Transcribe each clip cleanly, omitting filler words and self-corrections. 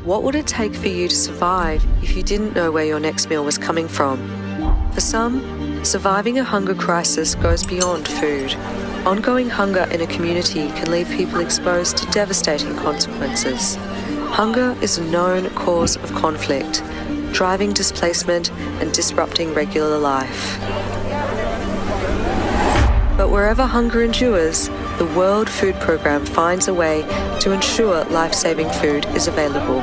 What would it take for you to survive if you didn't know where your next meal was coming from? For some, surviving a hunger crisis goes beyond food. Ongoing hunger in a community can leave people exposed to devastating consequences. Hunger is a known cause of conflict, driving displacement and disrupting regular life. But wherever hunger endures, the World Food Programme finds a way to ensure life-saving food is available.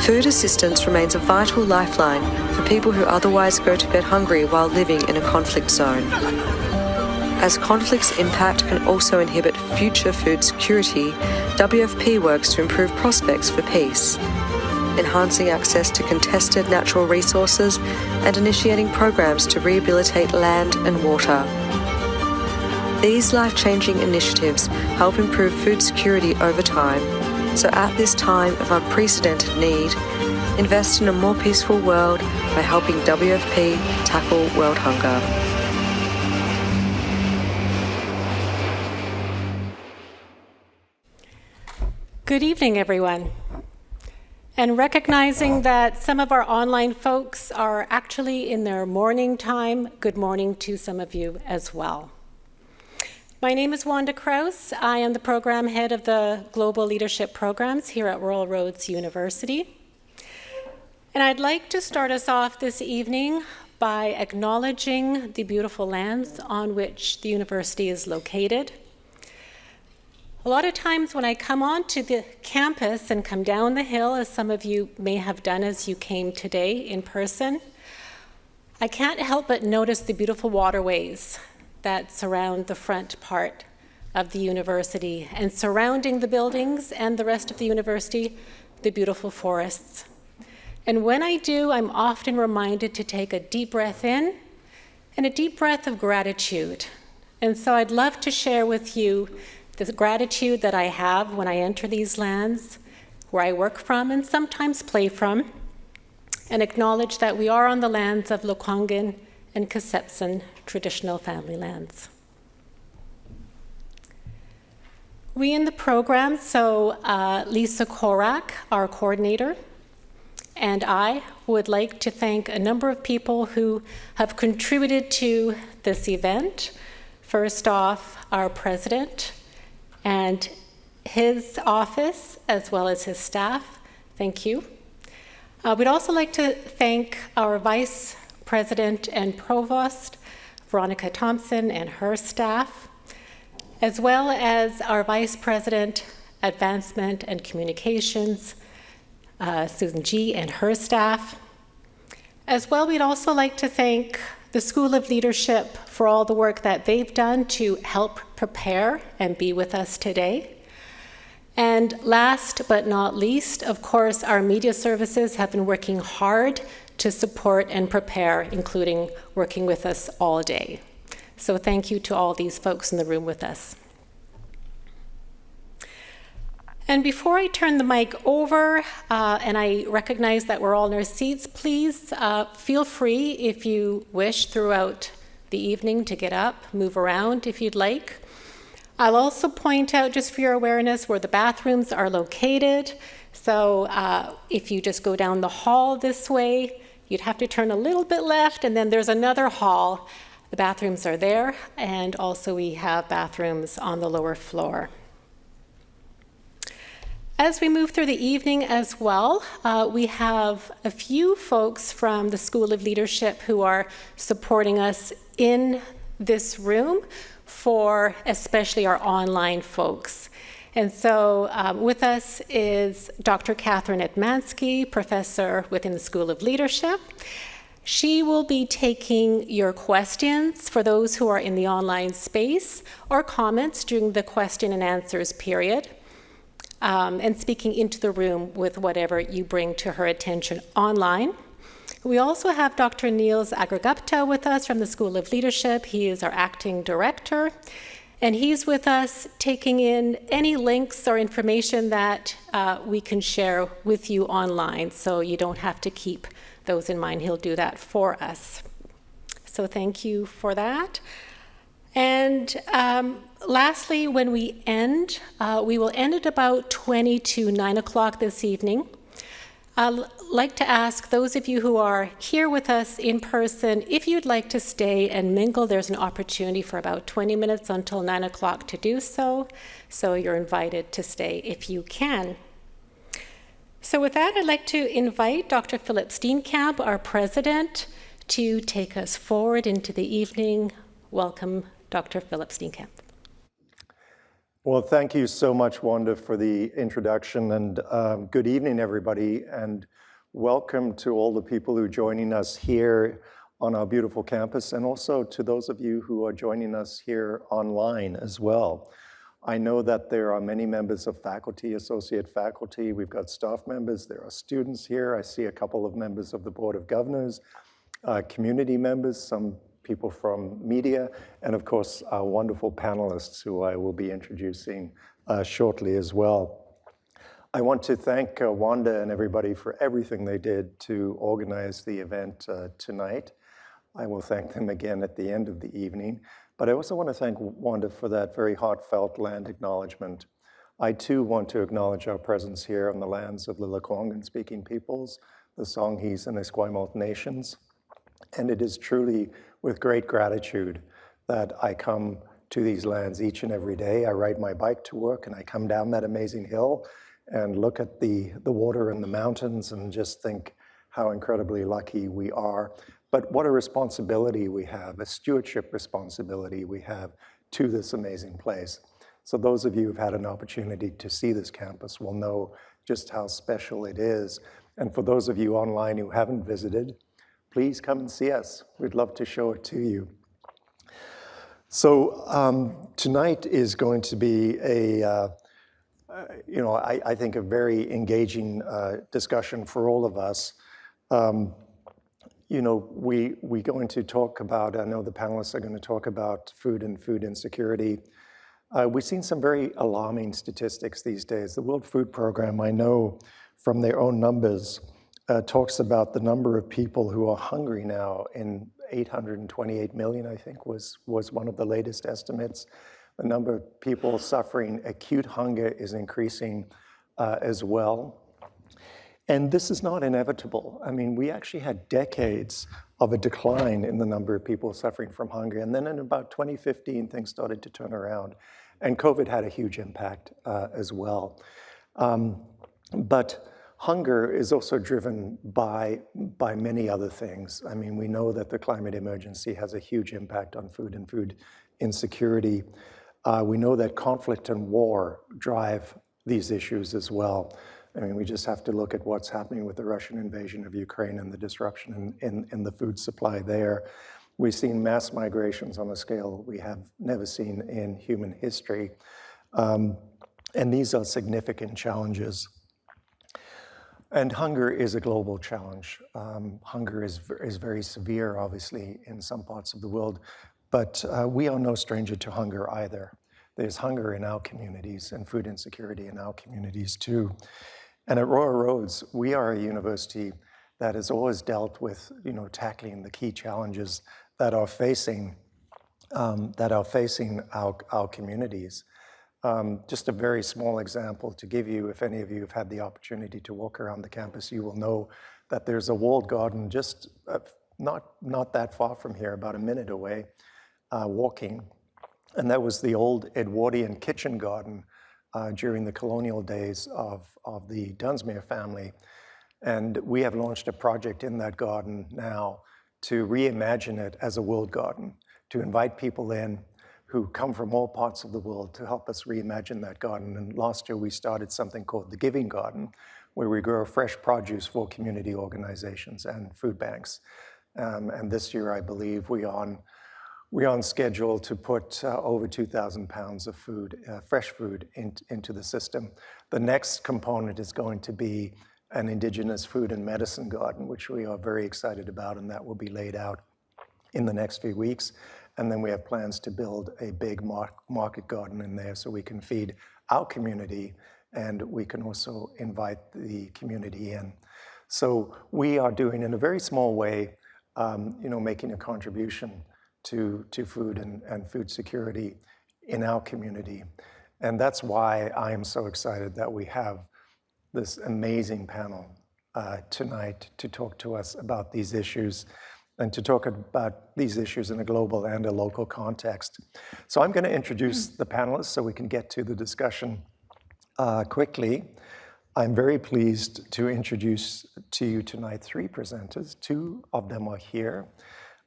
Food assistance remains a vital lifeline for people who otherwise go to bed hungry while living in a conflict zone. As conflict's impact can also inhibit future food security, WFP works to improve prospects for peace, enhancing access to contested natural resources and initiating programs to rehabilitate land and water. These life-changing initiatives help improve food security over time, so at this time of unprecedented need, invest in a more peaceful world by helping WFP tackle world hunger. Good evening, everyone. And recognizing that some of our online folks are actually in their morning time, good morning to some of you as well. My name is Wanja Kaaria. I am the program head of the Global Leadership Programs here at Royal Roads University. And I'd like to start us off this evening by acknowledging the beautiful lands on which the university is located. A lot of times when I come onto the campus and come down the hill, as some of you may have done as you came today in person, I can't help but notice the beautiful waterways that surround the front part of the university, and surrounding the buildings and the rest of the university, the beautiful forests. And when I do, I'm often reminded to take a deep breath in and a deep breath of gratitude. And so I'd love to share with you the gratitude that I have when I enter these lands, where I work from and sometimes play from, and acknowledge that we are on the lands of Lekwungen and Kasepsan traditional family lands. We in the program, so Lisa Korak, our coordinator, and I would like to thank a number of people who have contributed to this event. First off, our president and his office, as well as his staff. Thank you. We'd also like to thank our vice president and provost, Veronica Thompson, and her staff, as well as our vice president, advancement and communications, Susan G. and her staff. As well, we'd also like to thank the School of Leadership for all the work that they've done to help prepare and be with us today. And last but not least, of course, our media services have been working hard to support and prepare, including working with us all day. So thank you to all these folks in the room with us. And before I turn the mic over, and I recognize that we're all in our seats, please feel free, if you wish, throughout the evening to get up, move around if you'd like. I'll also point out, just for your awareness, where the bathrooms are located. So if you just go down the hall this way, you'd have to turn a little bit left, and then there's another hall. The bathrooms are there, and also we have bathrooms on the lower floor. As we move through the evening as well, we have a few folks from the School of Leadership who are supporting us in this room, for especially our online folks. And so with us is Dr. Catherine Edmansky, professor within the School of Leadership. She will be taking your questions for those who are in the online space, or comments during the question and answers period. And speaking into the room with whatever you bring to her attention online. We also have Dr. Niels Agragupta with us from the School of Leadership. He is our acting director, and he's with us taking in any links or information that we can share with you online, so you don't have to keep those in mind. He'll do that for us. So thank you for that. And lastly, when we end, we will end at about 20 to 9 o'clock this evening. I'd like to ask those of you who are here with us in person, if you'd like to stay and mingle, there's an opportunity for about 20 minutes until 9 o'clock to do so. So you're invited to stay if you can. So with that, I'd like to invite Dr. Philip Steenkamp, our president, to take us forward into the evening. Welcome, Dr. Philip Steenkamp. Well, thank you so much, Wanja, for the introduction, and good evening, everybody, and welcome to all the people who are joining us here on our beautiful campus, and also to those of you who are joining us here online as well. I know that there are many members of faculty, associate faculty, we've got staff members, there are students here, I see a couple of members of the Board of Governors, community members, some people from media, and of course, our wonderful panelists who I will be introducing shortly as well. I want to thank Wanja and everybody for everything they did to organize the event tonight. I will thank them again at the end of the evening, but I also want to thank Wanja for that very heartfelt land acknowledgement. I too want to acknowledge our presence here on the lands of the Lekwungen-speaking peoples, the Songhees and Esquimalt nations, and it is truly with great gratitude that I come to these lands each and every day. I ride my bike to work and I come down that amazing hill and look at the water and the mountains and just think how incredibly lucky we are. But what a responsibility we have, a stewardship responsibility we have to this amazing place. So those of you who've had an opportunity to see this campus will know just how special it is. And for those of you online who haven't visited, please come and see us. We'd love to show it to you. So tonight is going to be I think a very engaging discussion for all of us. We're going to talk about, I know the panelists are going to talk about food and food insecurity. We've seen some very alarming statistics these days. The World Food Program, I know from their own numbers, talks about the number of people who are hungry now in 828 million, I think was one of the latest estimates. The number of people suffering acute hunger is increasing as well. And this is not inevitable. I mean, we actually had decades of a decline in the number of people suffering from hunger. And then in about 2015, things started to turn around. And COVID had a huge impact as well. But hunger is also driven by many other things. I mean, we know that the climate emergency has a huge impact on food and food insecurity. We know that conflict and war drive these issues as well. I mean, we just have to look at what's happening with the Russian invasion of Ukraine and the disruption in the food supply there. We've seen mass migrations on a scale we have never seen in human history. And these are significant challenges. And hunger is a global challenge. Hunger is very severe, obviously, in some parts of the world, but we are no stranger to hunger either. There's hunger in our communities and food insecurity in our communities too. And at Royal Roads, we are a university that has always dealt with, tackling the key challenges that are facing our communities. Just a very small example to give you, if any of you have had the opportunity to walk around the campus, you will know that there's a walled garden just not that far from here, about a minute away, walking. And that was the old Edwardian kitchen garden during the colonial days of the Dunsmuir family. And we have launched a project in that garden now to reimagine it as a world garden, to invite people in who come from all parts of the world to help us reimagine that garden. And last year we started something called the Giving Garden, where we grow fresh produce for community organizations and food banks. And this year, I believe, we're on schedule to put over 2,000 pounds of food, fresh food, into the system. The next component is going to be an Indigenous food and medicine garden, which we are very excited about, and that will be laid out in the next few weeks. And then we have plans to build a big market garden in there so we can feed our community and we can also invite the community in. So we are doing, in a very small way, making a contribution to food and food security in our community. And that's why I am so excited that we have this amazing panel tonight to talk to us about these issues and to talk about these issues in a global and a local context. So I'm going to introduce the panelists so we can get to the discussion quickly. I'm very pleased to introduce to you tonight 3 presenters. 2 of them are here.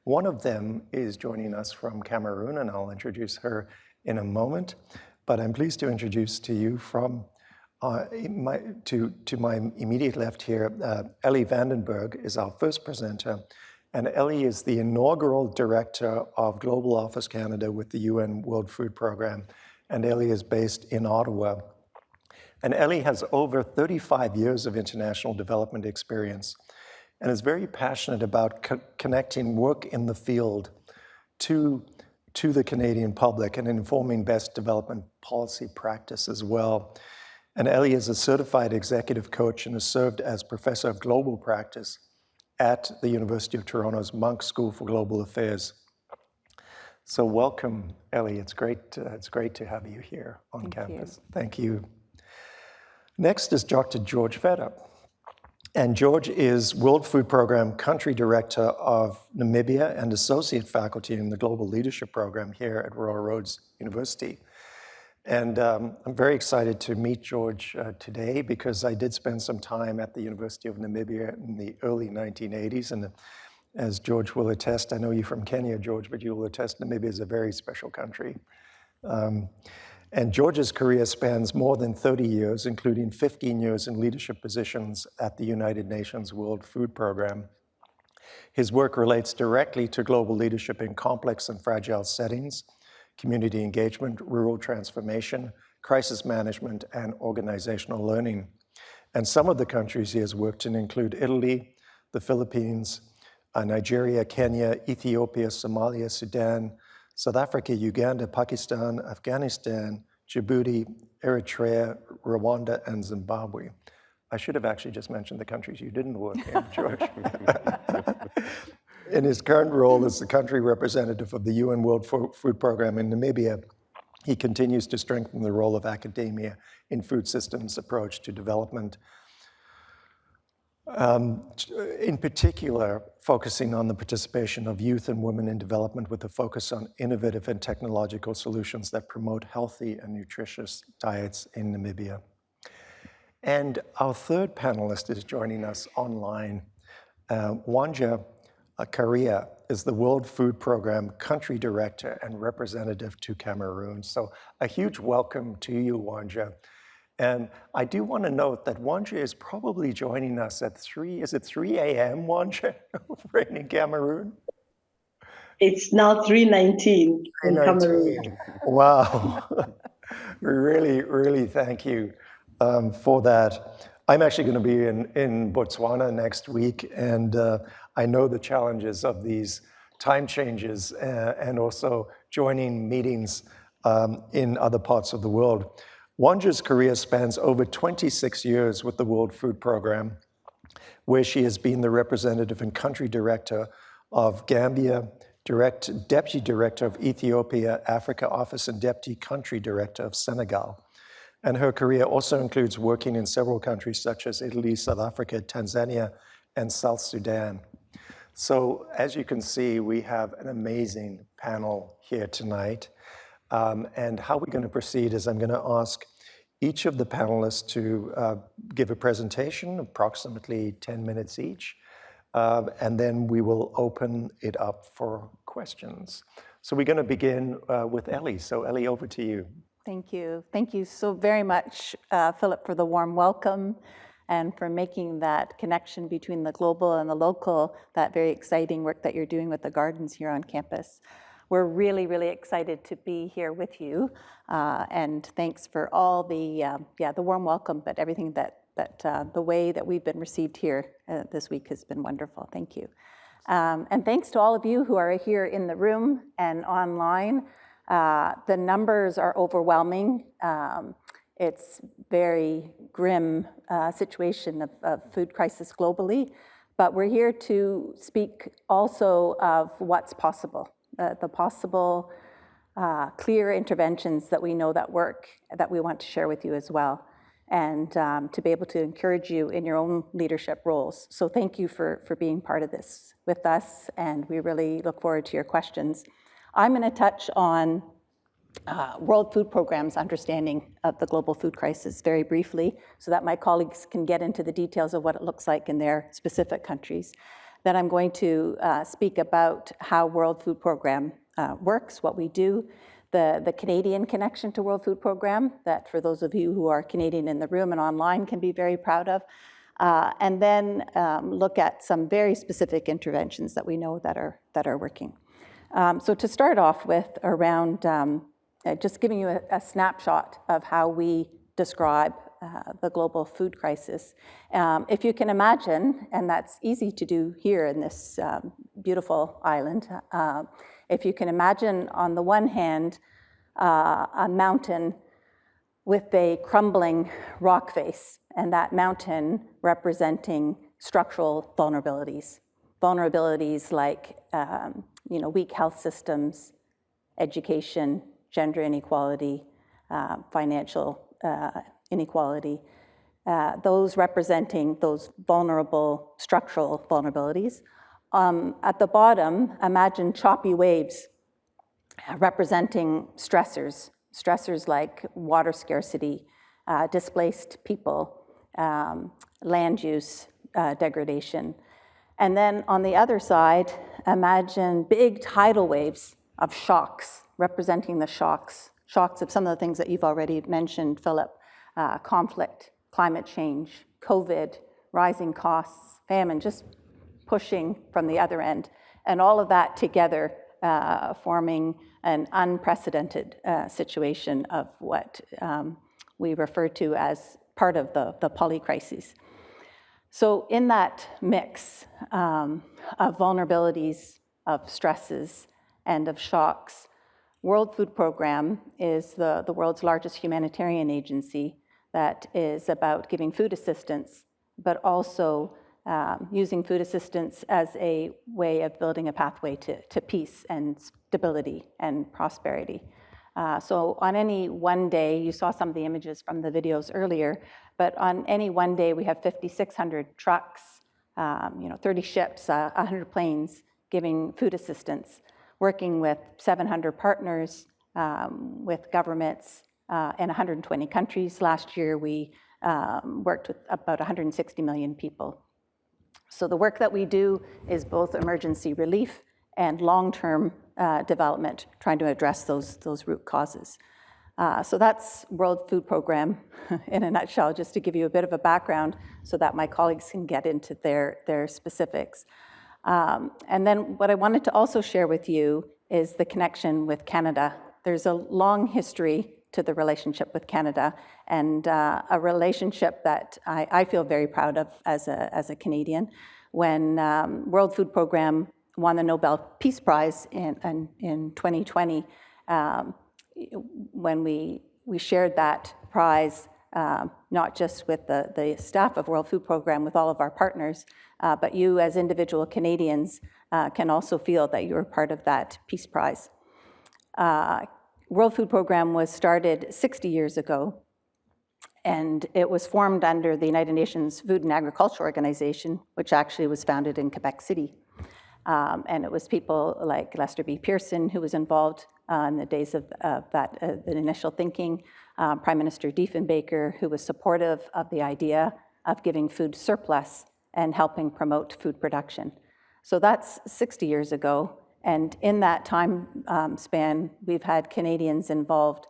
One of them is joining us from Cameroon, and I'll introduce her in a moment. But I'm pleased to introduce to you from to my immediate left here, Elly Vandenberg is our first presenter. And Elly is the inaugural director of Global Office Canada with the UN World Food Programme. And Elly is based in Ottawa. And Elly has over 35 years of international development experience and is very passionate about connecting work in the field to the Canadian public and informing best development policy practice as well. And Elly is a certified executive coach and has served as professor of global practice at the University of Toronto's Monk School for Global Affairs. So welcome, Elly. It's great to have you here on campus. Thank you. Next is Dr. George Fedha. And George is World Food Programme Country Director of Namibia and Associate Faculty in the Global Leadership Program here at Royal Roads University. And I'm very excited to meet George today because I did spend some time at the University of Namibia in the early 1980s. And as George will attest, I know you're from Kenya, George, but you will attest Namibia is a very special country. And George's career spans more than 30 years, including 15 years in leadership positions at the United Nations World Food Programme. His work relates directly to global leadership in complex and fragile settings, community engagement, rural transformation, crisis management, and organizational learning. And some of the countries he has worked in include Italy, the Philippines, Nigeria, Kenya, Ethiopia, Somalia, Sudan, South Africa, Uganda, Pakistan, Afghanistan, Djibouti, Eritrea, Rwanda, and Zimbabwe. I should have actually just mentioned the countries you didn't work in, George. In his current role as the country representative of the UN World Food Programme in Namibia, he continues to strengthen the role of academia in food systems approach to development. In particular, focusing on the participation of youth and women in development with a focus on innovative and technological solutions that promote healthy and nutritious diets in Namibia. And our third panelist is joining us online. Wanja Kaaria is the World Food Programme Country Director and Representative to Cameroon. So a huge welcome to you, Wanja. And I do want to note that Wanja is probably joining us at 3 a.m., Wanja, in Cameroon? It's now 3:19 in Cameroon. Wow. We really thank you for that. I'm actually going to be in Botswana next week, and I know the challenges of these time changes and also joining meetings in other parts of the world. Wanja's career spans over 26 years with the World Food Programme, where she has been the representative and country director of Gambia, deputy director of Ethiopia, Africa Office, and deputy country director of Senegal. And her career also includes working in several countries such as Italy, South Africa, Tanzania, and South Sudan. So as you can see, we have an amazing panel here tonight. And how we're going to proceed is I'm going to ask each of the panelists to give a presentation, approximately 10 minutes each, and then we will open it up for questions. So we're going to begin with Elly. So Elly, over to you. Thank you. Thank you so very much, Philip, for the warm welcome and for making that connection between the global and the local, that very exciting work that you're doing with the gardens here on campus. We're really excited to be here with you, and thanks for all the warm welcome, but everything that the way that we've been received here this week has been wonderful. Thank you. And thanks to all of you who are here in the room and online. The numbers are overwhelming. It's very grim situation of food crisis globally, but we're here to speak also of what's possible. the possible clear interventions that we know that work, that we want to share with you as well, and to be able to encourage you in your own leadership roles. So thank you for being part of this with us, and we really look forward to your questions. I'm going to touch on World Food Programme's understanding of the global food crisis very briefly, so that my colleagues can get into the details of what it looks like in their specific countries. Then I'm going to speak about how World Food Programme works, what we do, the Canadian connection to World Food Programme, that for those of you who are Canadian in the room and online can be very proud of, and then look at some very specific interventions that we know that are working. So to start off with, around just giving you a snapshot of how we describe the global food crisis. If you can imagine, and that's easy to do here in this beautiful island, if you can imagine on the one hand a mountain with a crumbling rock face, and that mountain representing structural vulnerabilities. Vulnerabilities like weak health systems, education, gender inequality, financial inequality, those representing those vulnerable structural vulnerabilities. At the bottom, imagine choppy waves representing stressors like water scarcity, displaced people, land use degradation. And then on the other side, imagine big tidal waves of shocks, representing the shocks of some of the things that you've already mentioned, Philip, conflict, climate change, COVID, rising costs, famine, just pushing from the other end. And all of that together forming an unprecedented situation of what we refer to as part of the polycrisis. So in that mix of vulnerabilities, of stresses, and of shocks, World Food Programme is the world's largest humanitarian agency that is about giving food assistance, but also using food assistance as a way of building a pathway to peace and stability and prosperity. So on any one day, you saw some of the images from the videos earlier, but on any one day we have 5,600 trucks, 30 ships, 100 planes giving food assistance, working with 700 partners, with governments in 120 countries. Last year we worked with about 160 million people. So the work that we do is both emergency relief and long-term development, trying to address those root causes. So that's World Food Programme in a nutshell, just to give you a bit of a background so that my colleagues can get into their specifics. And then what I wanted to also share with you is the connection with Canada. There's a long history to the relationship with Canada, and a relationship that I feel very proud of as a Canadian. When World Food Programme won the Nobel Peace Prize in 2020, when we shared that prize, not just with the staff of World Food Programme, with all of our partners, but you as individual Canadians can also feel that you're part of that Peace Prize. World Food Programme was started 60 years ago, and it was formed under the United Nations Food and Agriculture Organization, which actually was founded in Quebec City. And it was people like Lester B. Pearson who was involved in the days of that the initial thinking, Prime Minister Diefenbaker, who was supportive of the idea of giving food surplus and helping promote food production. So that's 60 years ago. And in that time span, we've had Canadians involved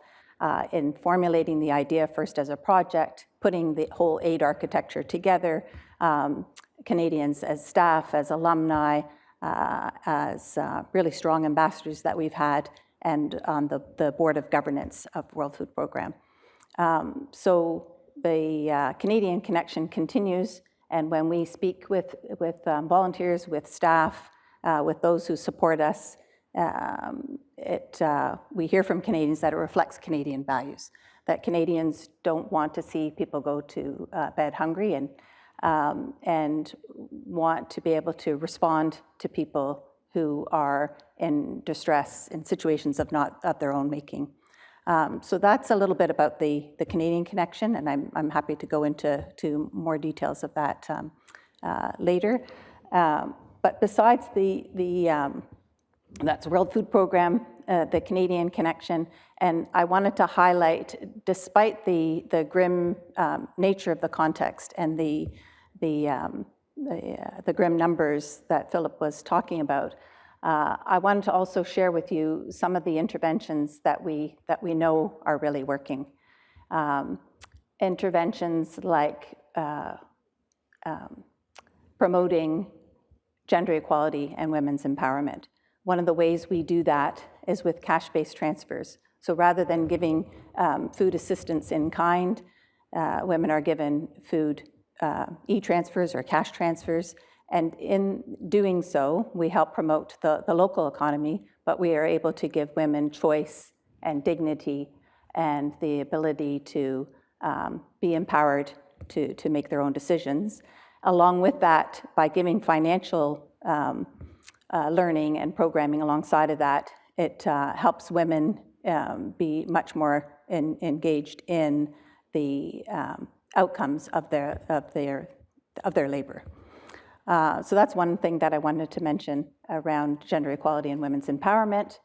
in formulating the idea first as a project, putting the whole aid architecture together, Canadians as staff, as alumni, as really strong ambassadors that we've had, and on the board of governance of World Food Programme. So the Canadian connection continues, and when we speak with volunteers, with staff, with those who support us, we hear from Canadians that it reflects Canadian values, that Canadians don't want to see people go to bed hungry, and want to be able to respond to people who are in distress in situations of not of their own making. So that's a little bit about the Canadian connection, and I'm happy to go into more details of that later. But besides that's World Food Program, the Canadian connection, and I wanted to highlight, despite the grim nature of the context and the grim numbers that Philip was talking about, I wanted to also share with you some of the interventions that we know are really working. Interventions like promoting gender equality and women's empowerment. One of the ways we do that is with cash-based transfers. So rather than giving food assistance in kind, women are given food e-transfers or cash transfers. And in doing so, we help promote the local economy, but we are able to give women choice and dignity and the ability to be empowered to make their own decisions. Along with that, by giving financial learning and programming alongside of that, it helps women be much more engaged in the outcomes of their labor. So that's one thing that I wanted to mention around gender equality and women's empowerment,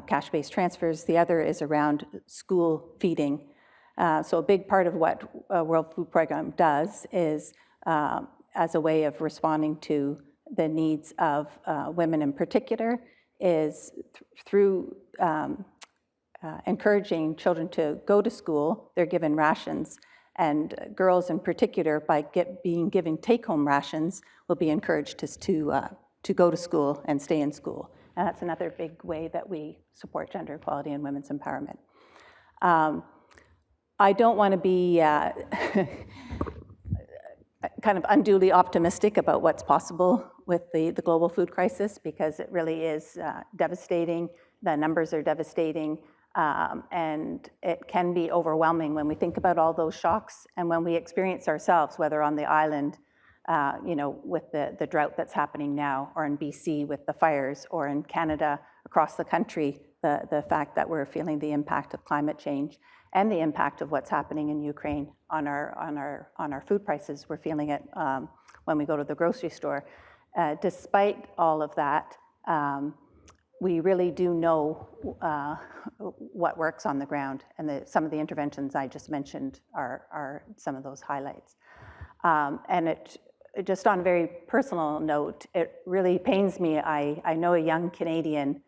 cash-based transfers. The other is around school feeding. So a big part of what World Food Program does is, as a way of responding to the needs of women in particular, is through encouraging children to go to school. They're given rations. And girls in particular, by being given take-home rations, will be encouraged to go to school and stay in school. And that's another big way that we support gender equality and women's empowerment. I don't want to be kind of unduly optimistic about what's possible with the global food crisis, because it really is devastating. The numbers are devastating. And it can be overwhelming when we think about all those shocks and when we experience ourselves, whether on the island, with the drought that's happening now, or in BC with the fires, or in Canada, across the country, the fact that we're feeling the impact of climate change and the impact of what's happening in Ukraine on our food prices. We're feeling it when we go to the grocery store. Despite all of that, we really do know what works on the ground, and some of the interventions I just mentioned are some of those highlights. And it just on a very personal note, it really pains me. I know a young Canadian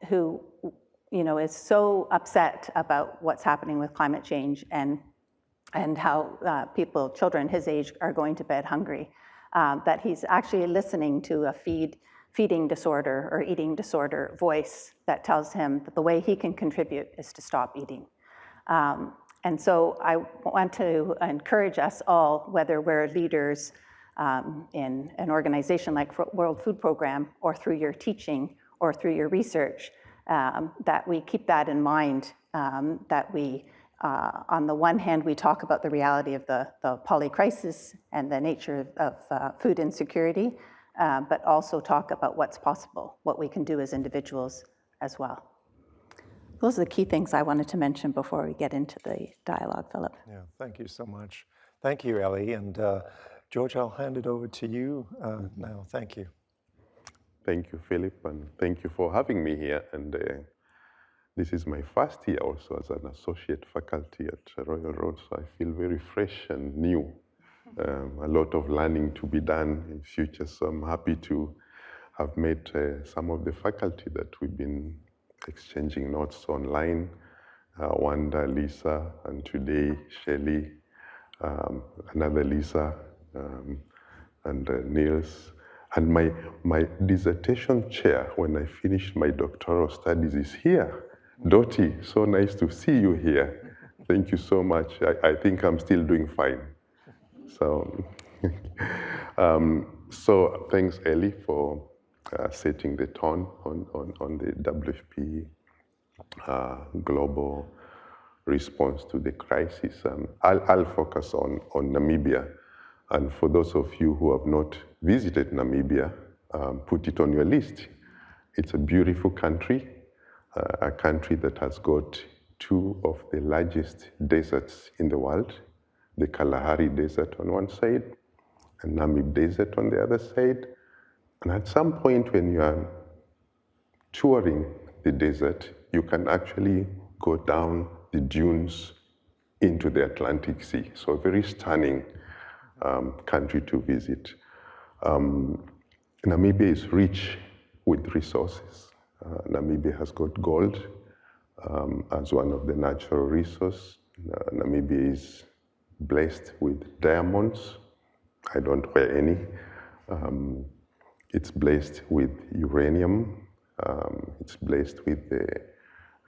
who is so upset about what's happening with climate change and how children his age are going to bed hungry, that he's actually listening to a feeding disorder or eating disorder voice that tells him that the way he can contribute is to stop eating. And so I want to encourage us all, whether we're leaders in an organization like World Food Program, or through your teaching, or through your research, that we keep that in mind, that we, on the one hand, we talk about the reality of the poly crisis and the nature of food insecurity, but also talk about what's possible, what we can do as individuals as well. Those are the key things I wanted to mention before we get into the dialogue, Philip. Yeah, thank you so much. Thank you, Elly. And George, I'll hand it over to you now. Thank you. Thank you, Philip, and thank you for having me here. And this is my first year also as an associate faculty at Royal Road, so I feel very fresh and new. A lot of learning to be done in future, so I'm happy to have met some of the faculty that we've been exchanging notes online, Wanja, Lisa, and today Shelley, another Lisa, and Niels. And my dissertation chair, when I finished my doctoral studies, is here. Dottie, so nice to see you here. Thank you so much. I think I'm still doing fine. So, so thanks, Elly, for setting the tone on the WFP global response to the crisis. I'll focus on Namibia. And for those of you who have not visited Namibia, put it on your list. It's a beautiful country, a country that has got two of the largest deserts in the world, the Kalahari Desert on one side, and Namib Desert on the other side. And at some point when you are touring the desert, you can actually go down the dunes into the Atlantic Sea. So a very stunning country to visit. Namibia is rich with resources. Namibia has got gold as one of the natural resources. Namibia is blessed with diamonds. I don't wear any. It's blessed with uranium. It's blessed with a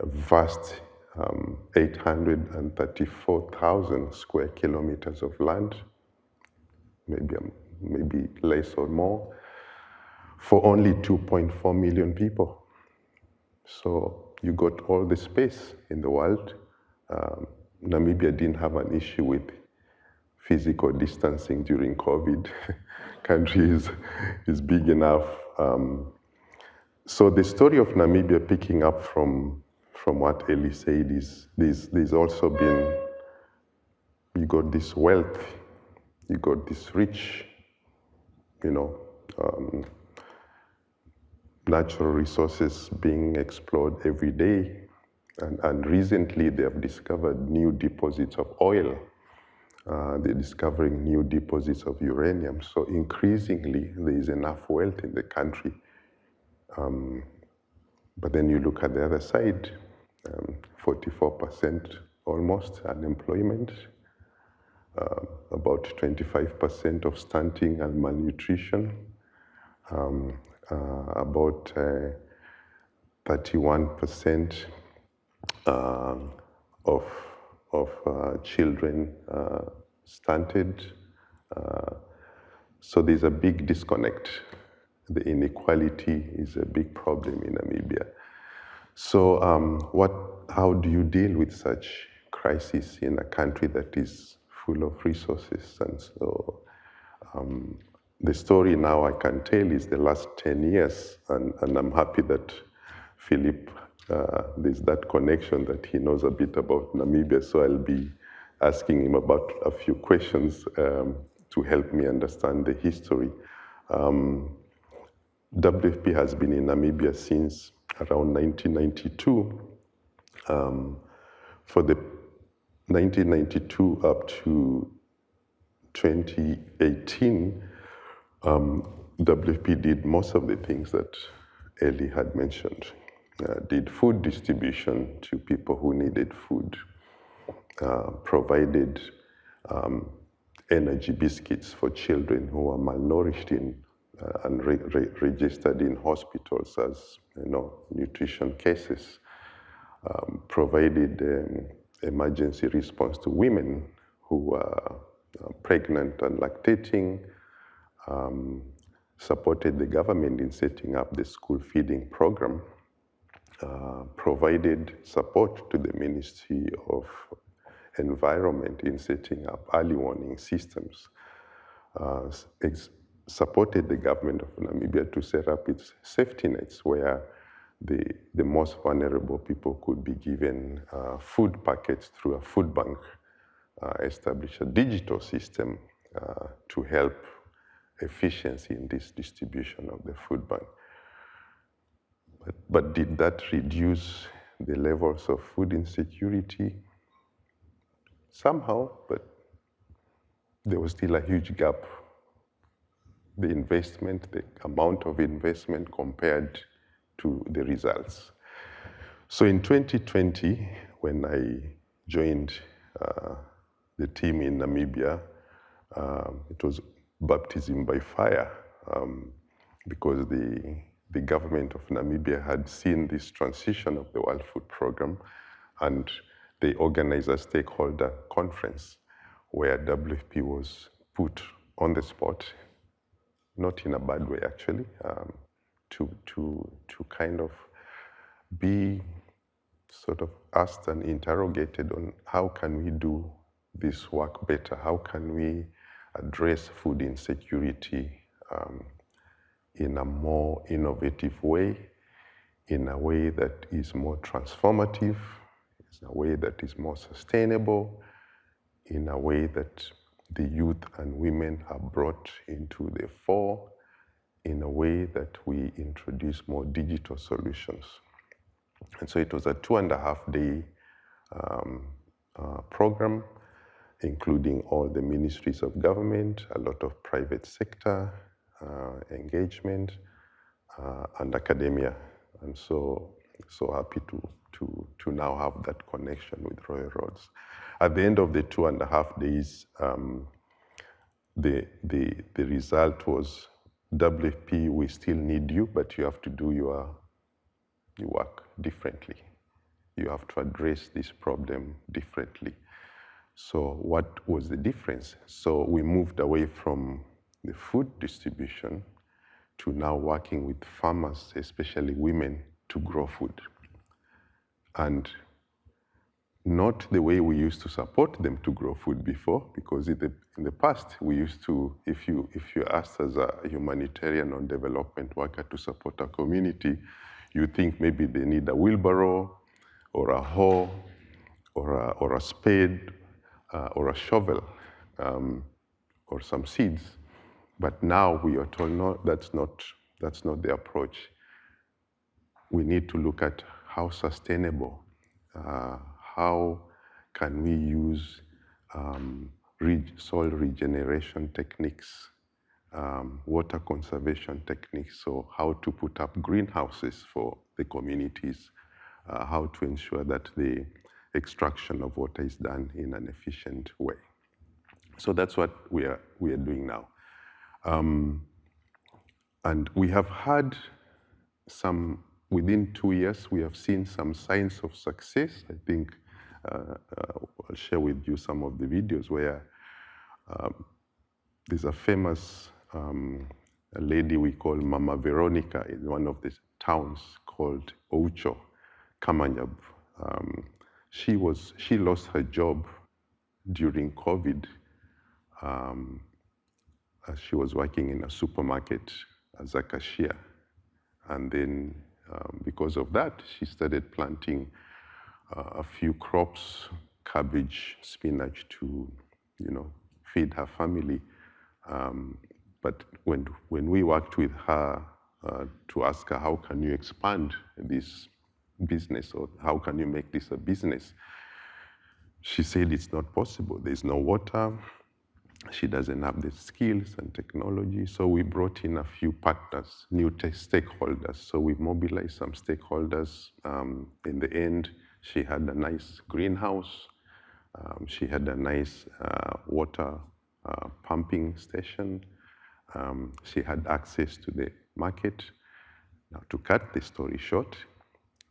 vast 834,000 square kilometers of land, maybe less or more, for only 2.4 million people. So you got all the space in the world. Namibia didn't have an issue with physical distancing during COVID. Country is big enough. So the story of Namibia, picking up from what Elly said, is there's also been, you got this wealth, you got this rich, natural resources being explored every day. And recently they have discovered new deposits of oil. They're discovering new deposits of uranium. So increasingly there is enough wealth in the country. But then you look at the other side, 44% almost unemployment, about 25% of stunting and malnutrition, about 31% of children stunted. So there's a big disconnect. The inequality is a big problem in Namibia. So how do you deal with such crisis in a country that is full of resources? And so the story now I can tell is the last 10 years, and I'm happy that Philip, there's that connection that he knows a bit about Namibia, so I'll be asking him about a few questions to help me understand the history. WFP has been in Namibia since around 1992. For the 1992 up to 2018, WFP did most of the things that Elly had mentioned. Did food distribution to people who needed food, provided energy biscuits for children who are malnourished and registered in hospitals as nutrition cases, provided emergency response to women who are pregnant and lactating, supported the government in setting up the school feeding program, provided support to the Ministry of Environment in setting up early warning systems, supported the government of Namibia to set up its safety nets where the most vulnerable people could be given food packets through a food bank, establish a digital system to help efficiency in this distribution of the food bank. But did that reduce the levels of food insecurity? Somehow, but there was still a huge gap. The investment, the amount of investment compared to the results. So in 2020, when I joined the team in Namibia, it was baptism by fire because the government of Namibia had seen this transition of the World Food Programme, and they organized a stakeholder conference where WFP was put on the spot, not in a bad way actually, to kind of be sort of asked and interrogated on how can we do this work better, how can we address food insecurity in a more innovative way, in a way that is more transformative, in a way that is more sustainable, in a way that the youth and women are brought into the fore, in a way that we introduce more digital solutions. And so it was a 2.5-day program, including all the ministries of government, a lot of private sector engagement, and academia. And so happy to now have that connection with Royal Roads. At the end of the 2.5 days, the result was, WFP, we still need you, but you have to do your work differently. You have to address this problem differently. So what was the difference? So we moved away from the food distribution to now working with farmers, especially women, to grow food. And not the way we used to support them to grow food before, because in the past, we used to, if you asked as a humanitarian or development worker to support a community, you think maybe they need a wheelbarrow or a hoe or a spade or a shovel or some seeds. But now we are told, no, that's not the approach. We need to look at how sustainable, how can we use soil regeneration techniques, water conservation techniques, so how to put up greenhouses for the communities, how to ensure that the extraction of water is done in an efficient way. So that's what we are doing now. And we have had some, within 2 years, we have seen some signs of success. I think I'll share with you some of the videos where there's a famous a lady we call Mama Veronica in one of the towns called Oucho, Kamanyab. She lost her job during COVID as she was working in a supermarket as a cashier. And then because of that, she started planting a few crops, cabbage, spinach to, feed her family. But when we worked with her to ask her, how can you expand this business, or how can you make this a business? She said it's not possible. There's no water. She doesn't have the skills and technology. So we brought in a few partners, new stakeholders. So we mobilized some stakeholders. In the end, she had a nice greenhouse. She had a nice water pumping station. She had access to the market. Now, to cut the story short,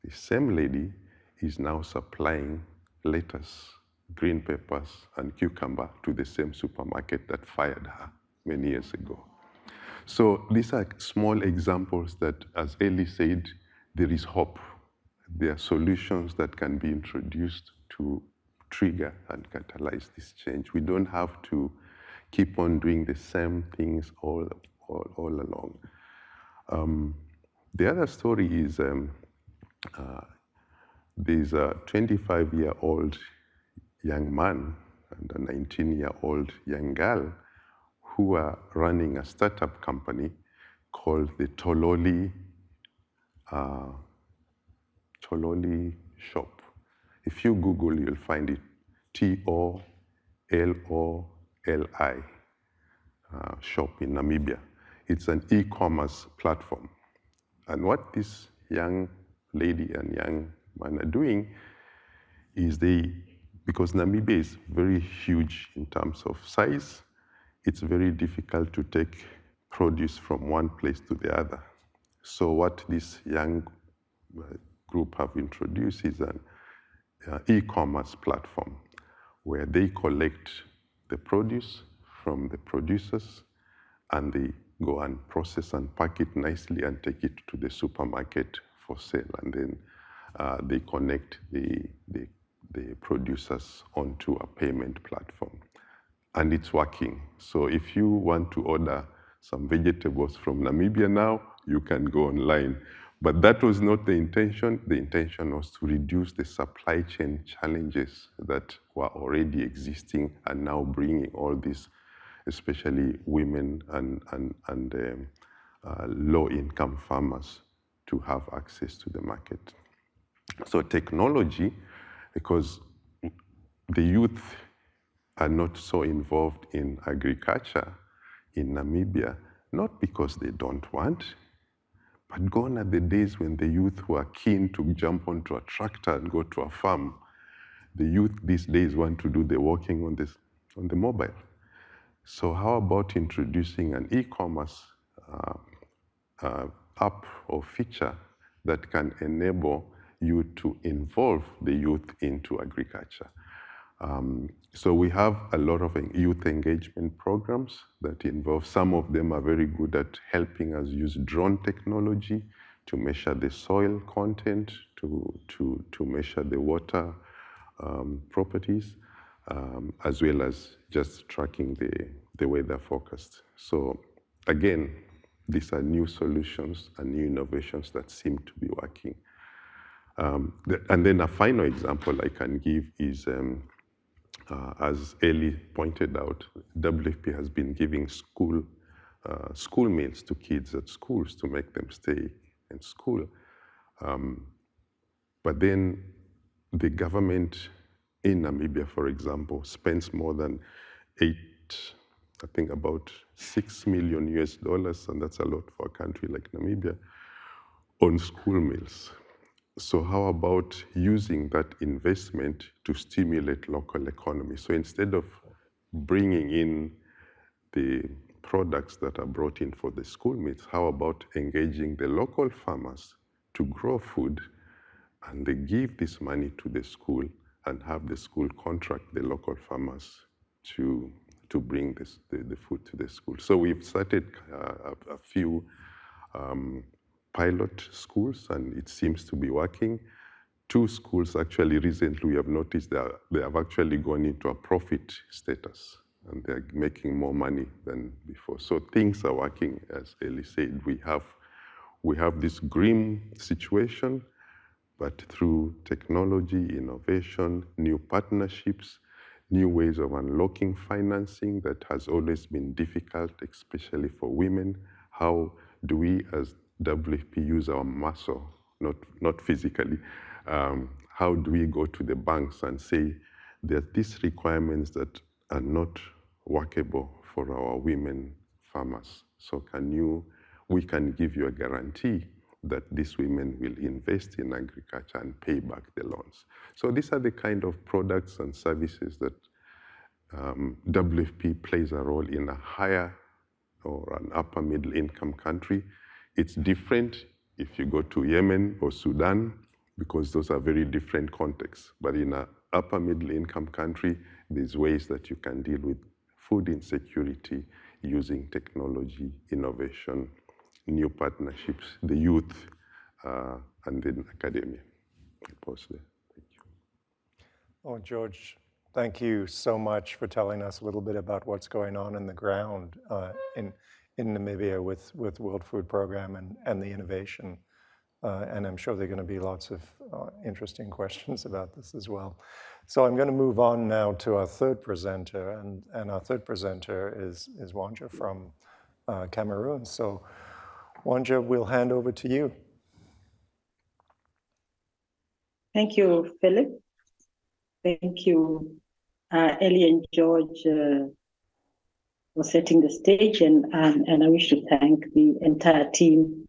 the same lady is now supplying lettuce, green peppers, and cucumber to the same supermarket that fired her many years ago. So these are small examples that, as Elly said, there is hope. There are solutions that can be introduced to trigger and catalyze this change. We don't have to keep on doing the same things all along. The other story is there's a 25-year-old young man and a 19-year-old young girl who are running a startup company called the Tololi Shop. If you Google, you'll find it, T-O-L-O-L-I shop in Namibia. It's an e-commerce platform. And what this young lady and young man are doing is because Namibia is very huge in terms of size, it's very difficult to take produce from one place to the other. So what this young group have introduced is an e-commerce platform where they collect the produce from the producers and they go and process and pack it nicely and take it to the supermarket for sale. And then they connect the producers onto a payment platform. And it's working. So if you want to order some vegetables from Namibia now, you can go online. But that was not the intention. The intention was to reduce the supply chain challenges that were already existing and now bringing all these, especially women and low-income farmers, to have access to the market. So technology, because the youth are not so involved in agriculture in Namibia, not because they don't want, but gone are the days when the youth were keen to jump onto a tractor and go to a farm. The youth these days want to do the working on the mobile. So how about introducing an e-commerce app or feature that can enable you to involve the youth into agriculture? So we have a lot of youth engagement programs that involve, some of them are very good at helping us use drone technology to measure the soil content, to measure the water properties, as well as just tracking the weather forecast. So again, these are new solutions and new innovations that seem to be working. And then a final example I can give is, as Elly pointed out, WFP has been giving school meals to kids at schools to make them stay in school. But then the government in Namibia, for example, spends more than about $6 million, and that's a lot for a country like Namibia, on school meals. So how about using that investment to stimulate local economy? So instead of bringing in the products that are brought in for the school meals, how about engaging the local farmers to grow food, and they give this money to the school and have the school contract the local farmers to bring the food to the school. So we've started a few pilot schools, and it seems to be working. 2 schools actually recently we have noticed they have actually gone into a profit status, and they're making more money than before. So things are working, as Elly said. We have this grim situation, but through technology, innovation, new partnerships, new ways of unlocking financing that has always been difficult, especially for women. How do we as WFP use our muscle, not physically? How do we go to the banks and say there are these requirements that are not workable for our women farmers? So we can give you a guarantee that these women will invest in agriculture and pay back the loans. So these are the kind of products and services that WFP plays a role in a higher or an upper middle income country. It's different if you go to Yemen or Sudan, because those are very different contexts. But in an upper middle income country, there's ways that you can deal with food insecurity using technology, innovation, new partnerships, the youth, and then academia. I'll pause there. Thank you. Oh, George, thank you so much for telling us a little bit about what's going on in the ground in Namibia with World Food Program and the innovation. And I'm sure there are going to be lots of interesting questions about this as well. So I'm going to move on now to our third presenter, and our third presenter is Wanja from Cameroon. So Wanja, we'll hand over to you. Thank you, Philip. Thank you, Elly and George, for setting the stage, and I wish to thank the entire team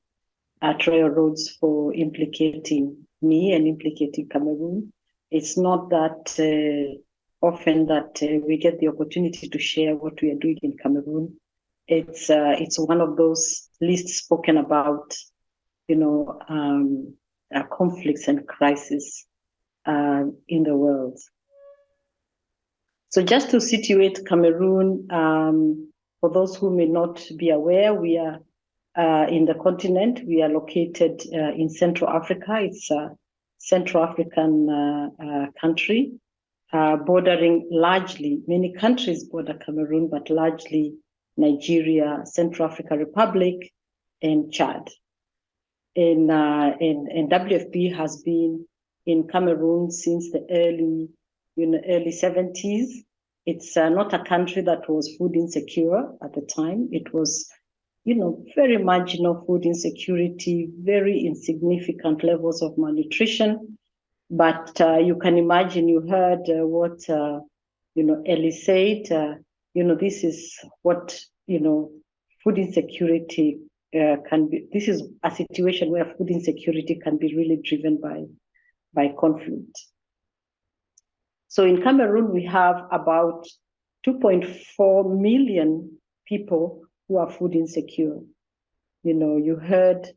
at Royal Roads for implicating me and implicating Cameroon. It's not that often that we get the opportunity to share what we are doing in Cameroon. It's one of those least spoken about, conflicts and crises in the world. So just to situate Cameroon, for those who may not be aware, we are in the continent. We are located in Central Africa. It's a Central African country, bordering largely, many countries border Cameroon, but largely Nigeria, Central African Republic, and Chad. And WFP has been in Cameroon since the early 70s. It's not a country that was food insecure at the time. It was, very marginal food insecurity, very insignificant levels of malnutrition. But you can imagine, you heard what, Elly said, this is what, food insecurity can be. This is a situation where food insecurity can be really driven by conflict. So in Cameroon, we have about 2.4 million people who are food insecure. You heard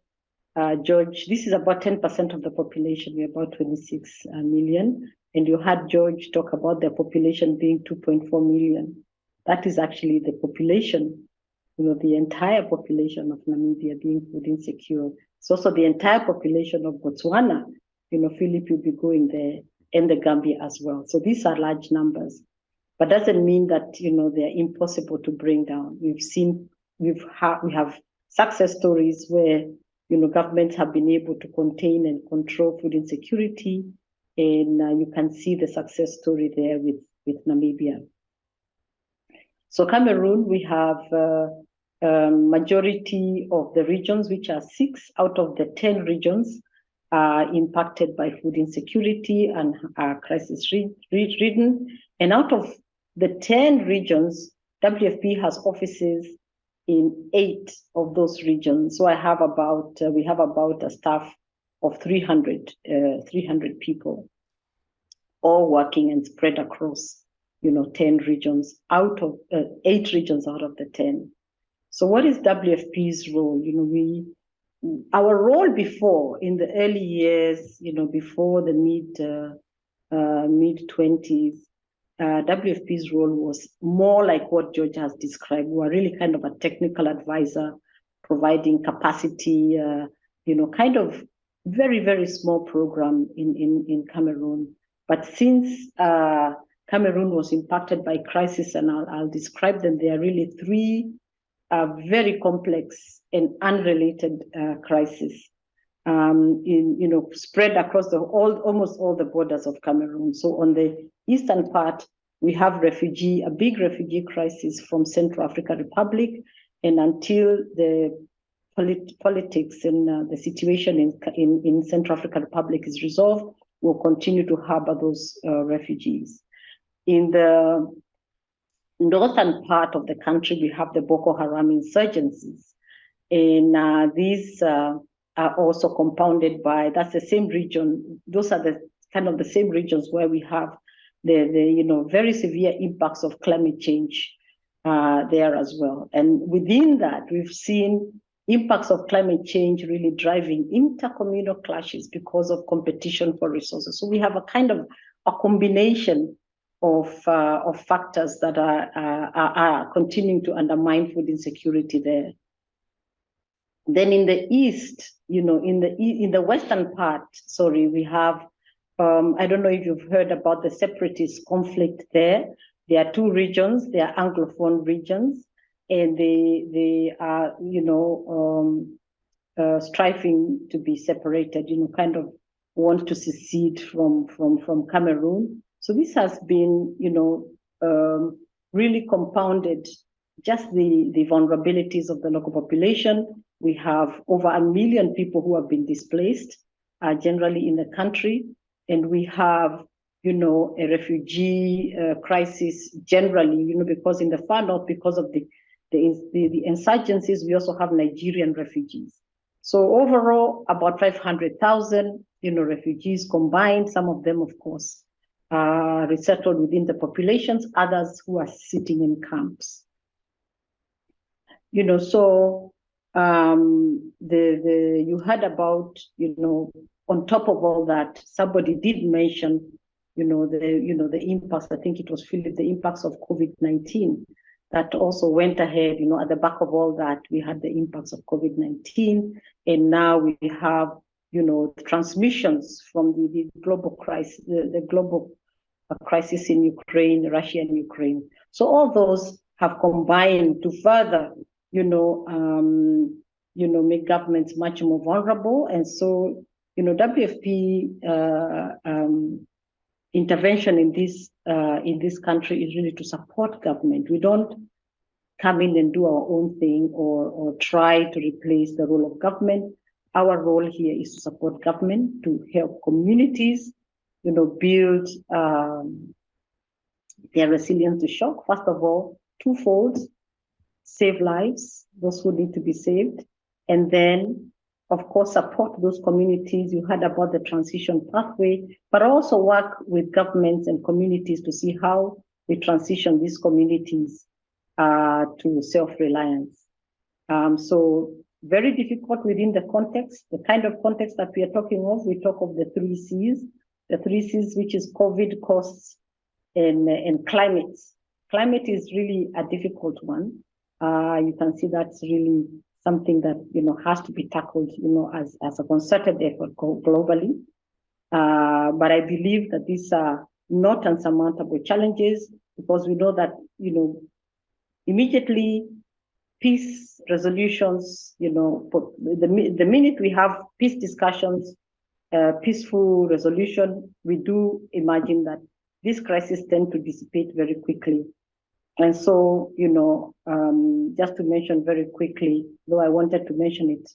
George, this is about 10% of the population, we're about 26 million. And you heard George talk about the population being 2.4 million. That is actually the population, the entire population of Namibia being food insecure. It's also the entire population of Botswana, Philip will be going there, and the Gambia as well. So these are large numbers, but doesn't mean that, they're impossible to bring down. We have success stories where, governments have been able to contain and control food insecurity, and you can see the success story there with Namibia. So Cameroon, we have majority of the regions, which are 6 out of the 10 regions, are impacted by food insecurity and are crisis-ridden. And out of the 10 regions, WFP has offices in 8 of those regions. So we have about a staff of 300 people, all working and spread across 10 regions out of 8 regions out of the 10. So what is WFP's role? Our role before, in the early years, before the mid-20s, WFP's role was more like what George has described. We were really kind of a technical advisor, providing capacity, kind of very, very small program in Cameroon. But since Cameroon was impacted by crisis, and I'll describe them, there are really 3 very complex and unrelated crises, spread across almost all the borders of Cameroon. So on the eastern part, we have a big refugee crisis from Central African Republic, and until the politics and the situation in Central African Republic is resolved, we'll continue to harbor those refugees. In the northern part of the country, we have the Boko Haram insurgencies. And these are also compounded by, that's the same region, those are the kind of the same regions where we have the very severe impacts of climate change there as well. And within that, we've seen impacts of climate change really driving intercommunal clashes because of competition for resources. So we have a kind of a combination of factors that are continuing to undermine food insecurity there. Then in the east, in the western part, we have, I don't know if you've heard about the separatist conflict there. There are 2 regions, they are Anglophone regions, and they are, striving to be separated, kind of want to secede from Cameroon. So this has been, really compounded just the vulnerabilities of the local population. We have over 1 million people who have been displaced, generally in the country, and we have, a refugee crisis generally, because in the far north, because of the insurgencies, we also have Nigerian refugees. So overall, about 500,000, refugees combined. Some of them, of course, are resettled within the populations, others who are sitting in camps. So you heard about, on top of all that, somebody did mention, the impacts. I think it was Philip, the impacts of COVID-19 that also went ahead. At the back of all that, we had the impacts of COVID-19, and now we have, transmissions from the global crisis, the global crisis in Ukraine, Russia and Ukraine. So all those have combined to further, make governments much more vulnerable. And so, WFP intervention in this country is really to support government. We don't come in and do our own thing or try to replace the role of government. Our role here is to support government, to help communities, build their resilience to shock. First of all, twofold: save lives, those who need to be saved, and then, of course, support those communities. You heard about the transition pathway, but also work with governments and communities to see how we transition these communities to self-reliance. So very difficult within the context, the kind of context that we are talking of. We talk of the 3 C's, which is COVID, costs, and climate. Climate is really a difficult one. You can see that's really something that has to be tackled as a concerted effort globally. But I believe that these are not unsurmountable challenges, because we know that immediately peace resolutions, the minute we have peace discussions, peaceful resolution, we do imagine that these crises tend to dissipate very quickly. And so, just to mention very quickly, though I wanted to mention it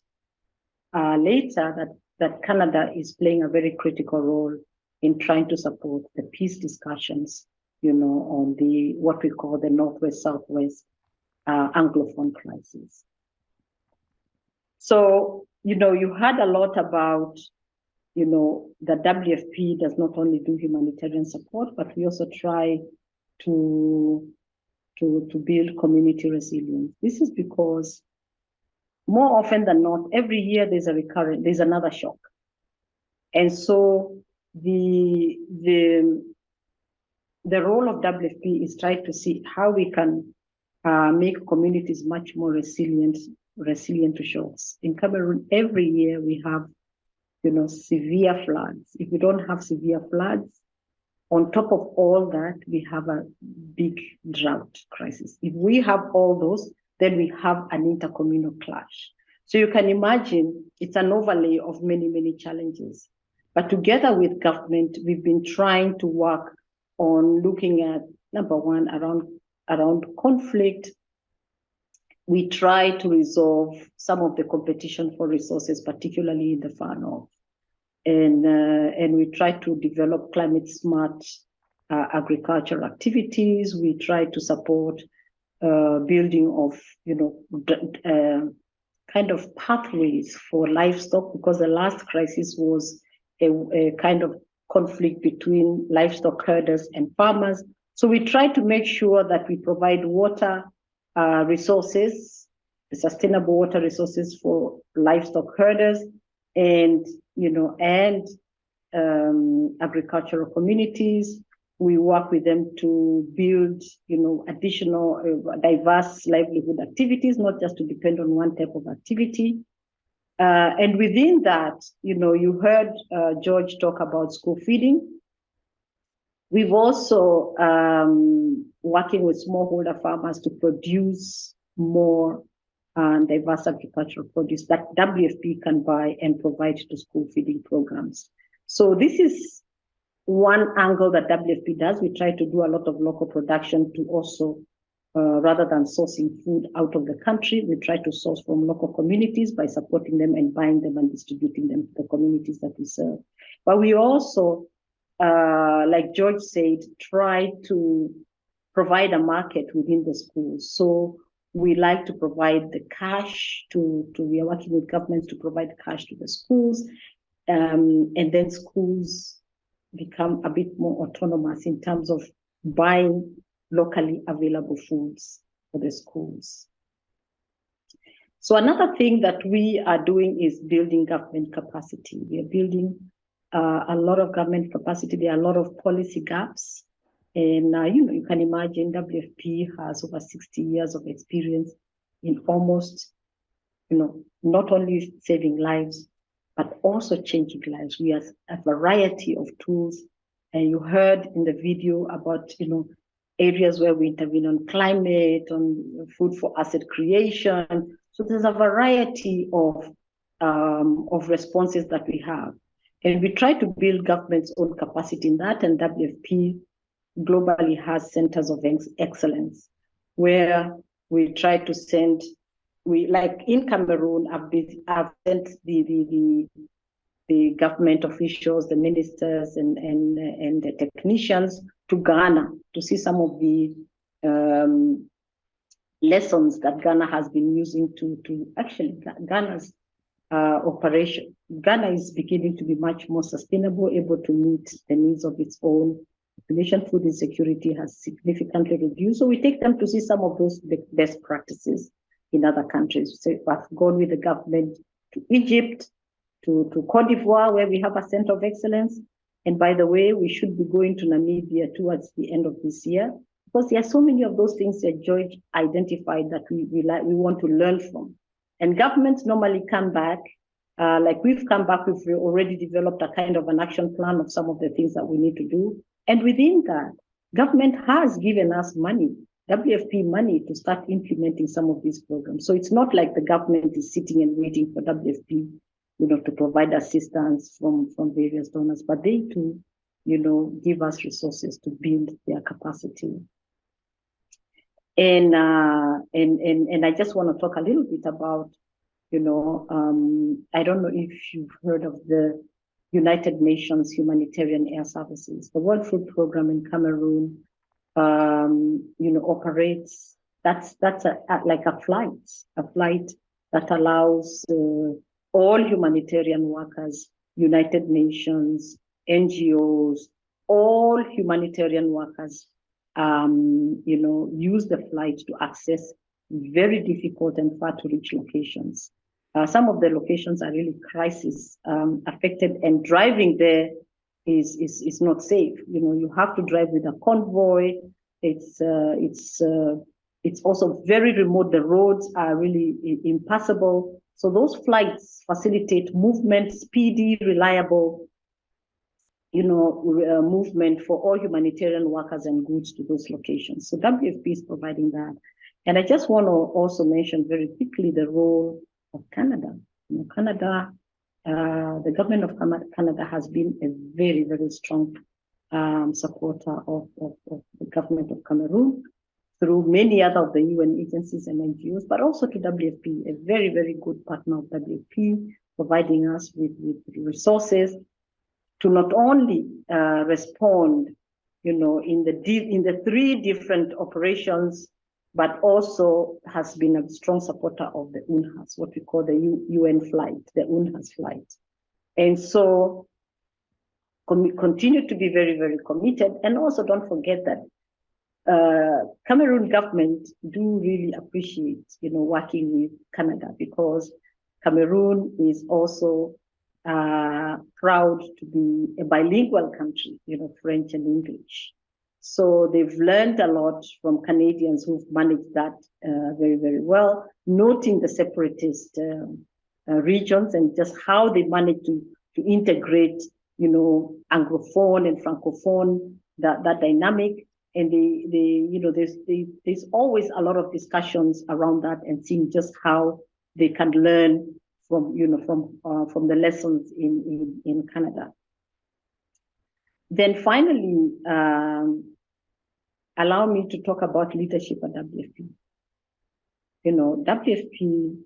later, that Canada is playing a very critical role in trying to support the peace discussions, on what we call the Northwest-Southwest Anglophone crisis. So, you heard a lot about, the WFP does not only do humanitarian support, but we also try to build community resilience. This is because more often than not, every year there's another shock. And so the role of WFP is try to see how we can make communities much more resilient to shocks. In Cameroon, every year we have, severe floods. If we don't have severe floods, on top of all that, we have a big drought crisis. If we have all those, then we have an intercommunal clash. So you can imagine it's an overlay of many, many challenges. But together with government, we've been trying to work on looking at, number one, around conflict. We try to resolve some of the competition for resources, particularly in the far north. And we try to develop climate smart agricultural activities. We try to support building of, kind of pathways for livestock, because the last crisis was a kind of conflict between livestock herders and farmers. So we try to make sure that we provide water resources, sustainable water resources for livestock herders, and agricultural communities. We work with them to build, additional diverse livelihood activities, not just to depend on one type of activity. And within that, you heard George talk about school feeding. We've also working with smallholder farmers to produce more diverse agricultural produce that WFP can buy and provide to school feeding programs. So this is one angle that WFP does. We try to do a lot of local production to also, rather than sourcing food out of the country, we try to source from local communities by supporting them and buying them and distributing them to the communities that we serve. But we also, like George said, try to provide a market within the schools. So we like to provide the cash we are working with governments to provide cash to the schools. And then schools become a bit more autonomous in terms of buying locally available foods for the schools. So another thing that we are doing is building government capacity. We are building a lot of government capacity. There are a lot of policy gaps. And you can imagine WFP has over 60 years of experience in almost, not only saving lives, but also changing lives. We have a variety of tools. And you heard in the video about, areas where we intervene on climate, on food for asset creation. So there's a variety of responses that we have. And we try to build government's own capacity in that, and WFP globally has centers of excellence where we try to send, like in Cameroon, I've sent the government officials, the ministers and the technicians to Ghana to see some of the lessons that Ghana has been using to actually Ghana's operation. Ghana is beginning to be much more sustainable, able to meet the needs of its own population. Food insecurity has significantly reduced. So we take them to see some of those best practices in other countries. So I've gone with the government to Egypt, to Cote d'Ivoire, where we have a center of excellence. And by the way, we should be going to Namibia towards the end of this year, because there are so many of those things that George identified that we want to learn from. And governments normally come back, like we've come back, we've already developed a kind of an action plan of some of the things that we need to do. And within that, government has given us money, WFP money, to start implementing some of these programs. So it's not like the government is sitting and waiting for WFP, to provide assistance from various donors, but they too, give us resources to build their capacity. And I just want to talk a little bit about, I don't know if you've heard of the United Nations Humanitarian Air Services. The World Food Program in Cameroon, operates. That's like a flight that allows all humanitarian workers, United Nations, NGOs, all humanitarian workers, use the flight to access very difficult and far to reach locations. Some of the locations are really crisis affected, and driving there is not safe. You have to drive with a convoy. It's also very remote. The roads are really impassable. So those flights facilitate movement, speedy, reliable, movement for all humanitarian workers and goods to those locations. So WFP is providing that. And I just want to also mention very quickly the role of Canada. Canada, the government of Canada has been a very, very strong supporter of the government of Cameroon through many other of the UN agencies and NGOs, but also to WFP, a very, very good partner of WFP, providing us with resources to not only respond, in the 3 different operations, but also has been a strong supporter of the UNHAS, what we call the UN flight, the UNHAS flight. And so continue to be very, very committed. And also don't forget that Cameroon government do really appreciate, working with Canada, because Cameroon is also proud to be a bilingual country, French and English. So they've learned a lot from Canadians who've managed that very, very well, noting the separatist regions and just how they managed to integrate, Anglophone and Francophone, that dynamic. And there's always a lot of discussions around that, and seeing just how they can learn from the lessons in Canada. Then finally, allow me to talk about leadership at WFP. WFP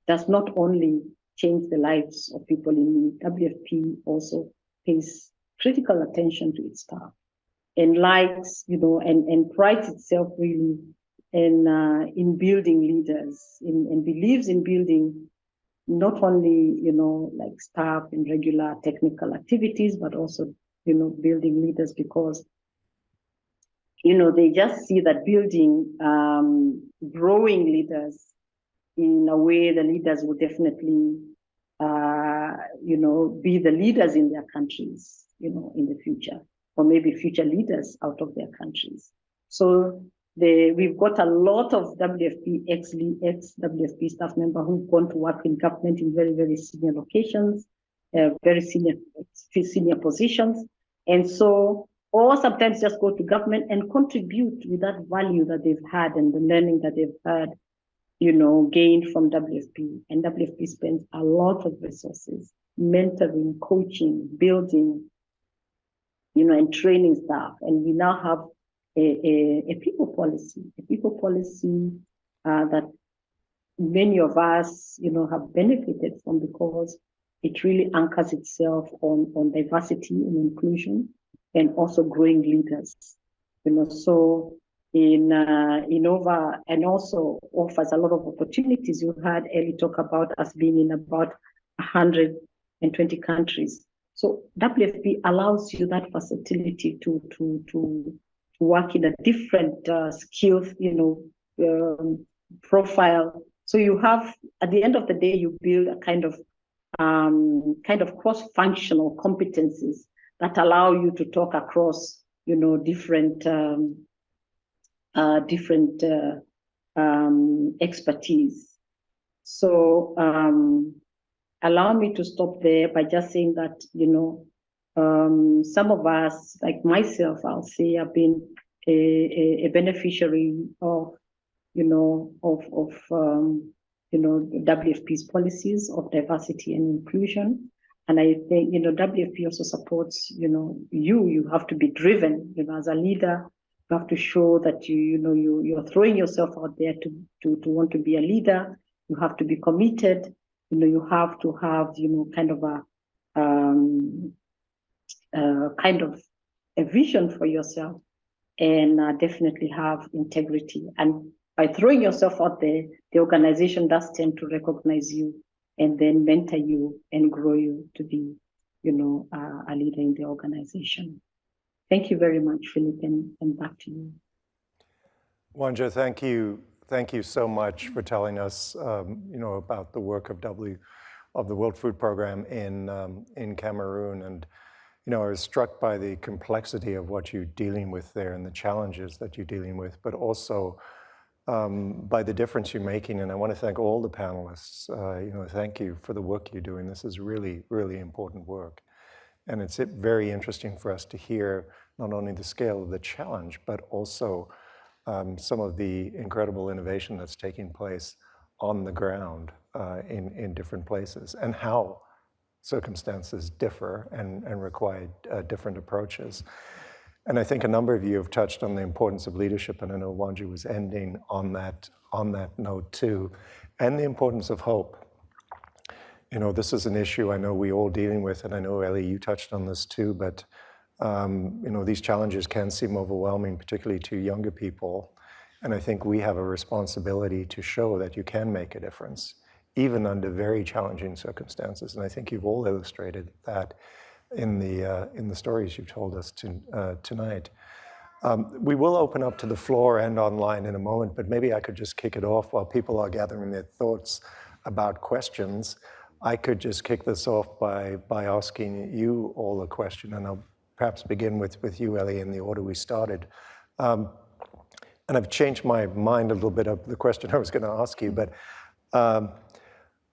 does not only change the lives of people in need. WFP also pays critical attention to its staff, and likes, and prides itself really in building leaders, and believes in building not only, like staff in regular technical activities, but also, building leaders, because, they just see that building, growing leaders in a way, the leaders will definitely, be the leaders in their countries, in the future, or maybe future leaders out of their countries. So we've got a lot of WFP, ex-WFP staff members who've gone to work in government in very, very senior locations, very senior positions. And so or sometimes just go to government and contribute with that value that they've had and the learning that they've had, gained from WFP. And WFP spends a lot of resources, mentoring, coaching, building, and training staff. And we now have a people policy that many of us, have benefited from, because it really anchors itself on diversity and inclusion, and also growing leaders. So and also offers a lot of opportunities. You heard Elly talk about us being in about 120 countries. So WFP allows you that versatility to work in a different skills, profile. So you have, at the end of the day, you build a kind of cross-functional competencies that allow you to talk across, different expertise. So allow me to stop there by just saying that, some of us, like myself, I'll say, I've been a beneficiary of, WFP's policies of diversity and inclusion. And I think, WFP also supports, you have to be driven, as a leader. You have to show that you're throwing yourself out there to want to be a leader. You have to be committed. You have to have, kind of a vision for yourself, and definitely have integrity. And by throwing yourself out there, the organization does tend to recognize you and then mentor you and grow you to be, a leader in the organization. Thank you very much, Philip, and back to you. Wanja, thank you. Thank you so much for telling us, about the work of the World Food Program in Cameroon. And, I was struck by the complexity of what you're dealing with there and the challenges that you're dealing with, but also by the difference you're making. And I want to thank all the panelists. Thank you for the work you're doing. This is really, really important work. And it's very interesting for us to hear not only the scale of the challenge, but also some of the incredible innovation that's taking place on the ground in different places, and how circumstances differ and require different approaches. And I think a number of you have touched on the importance of leadership, and I know Wanja was ending on that note too, and the importance of hope. This is an issue I know we all dealing with, and I know, Elly, you touched on this too, but these challenges can seem overwhelming, particularly to younger people. And I think we have a responsibility to show that you can make a difference, even under very challenging circumstances. And I think you've all illustrated that in the stories you've told us tonight. We will open up to the floor and online in a moment, but maybe I could just kick it off while people are gathering their thoughts about questions. I could just kick this off by asking you all a question, and I'll perhaps begin with you, Elly, in the order we started. And I've changed my mind a little bit of the question I was going to ask you, but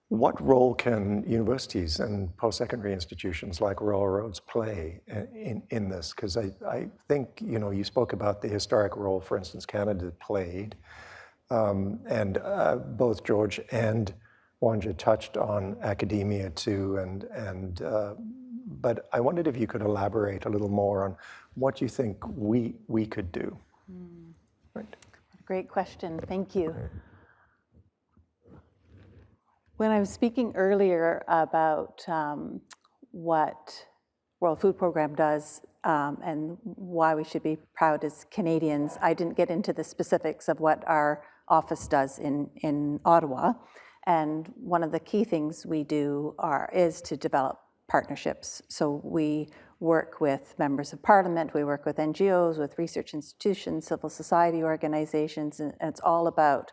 what role can universities and post-secondary institutions like Royal Roads play in this? Because I think, you spoke about the historic role, for instance, Canada played, and both George and Wanja touched on academia too, but I wondered if you could elaborate a little more on what you think we could do. Right. Great question, thank you. When I was speaking earlier about what World Food Program does and why we should be proud as Canadians, I didn't get into the specifics of what our office does in Ottawa. And one of the key things we do is to develop partnerships. So we work with members of parliament, we work with NGOs, with research institutions, civil society organizations, and it's all about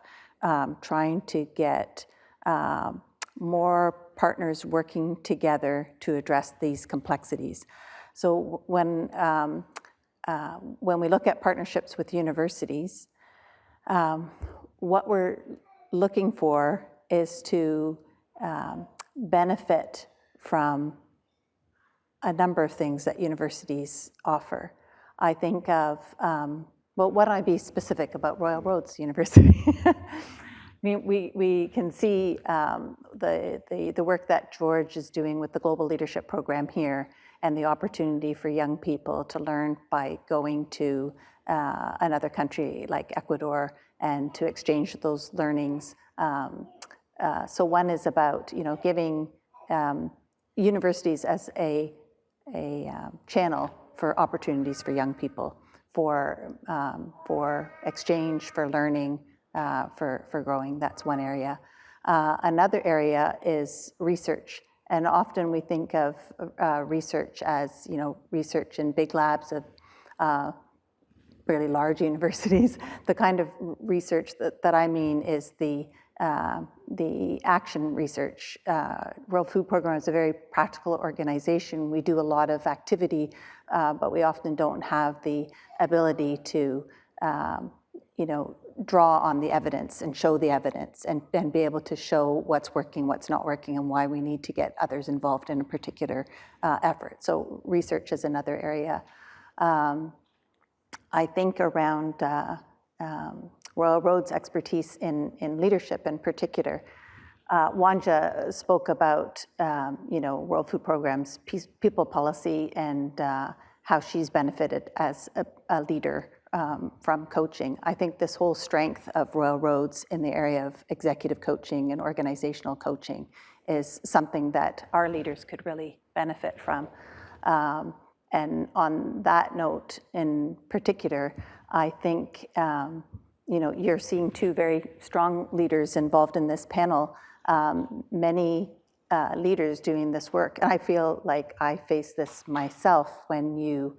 trying to get more partners working together to address these complexities. So when we look at partnerships with universities, what we're looking for is to benefit from a number of things that universities offer. I think of, well, why don't I be specific about Royal Roads University? I mean, we can see the work that George is doing with the Global Leadership Program here, and the opportunity for young people to learn by going to another country like Ecuador and to exchange those learnings. So one is about, you know, giving universities as a channel for opportunities for young people, for exchange, for learning, for growing. That's one area. Another area is research. And often we think of research as, you know, research in big labs of really large universities. The kind of research that I mean is the action research. World Food Program is a very practical organization. We do a lot of activity, but we often don't have the ability to, you know, draw on the evidence and show the evidence and be able to show what's working, what's not working, and why we need to get others involved in a particular effort. So research is another area. I think around Royal Roads' expertise in leadership in particular. Wanja spoke about, you know, World Food Program's people policy and how she's benefited as a leader from coaching. I think this whole strength of Royal Roads in the area of executive coaching and organizational coaching is something that our leaders could really benefit from. And on that note in particular, I think, you know, you're seeing two very strong leaders involved in this panel, many leaders doing this work. And I feel like I face this myself when you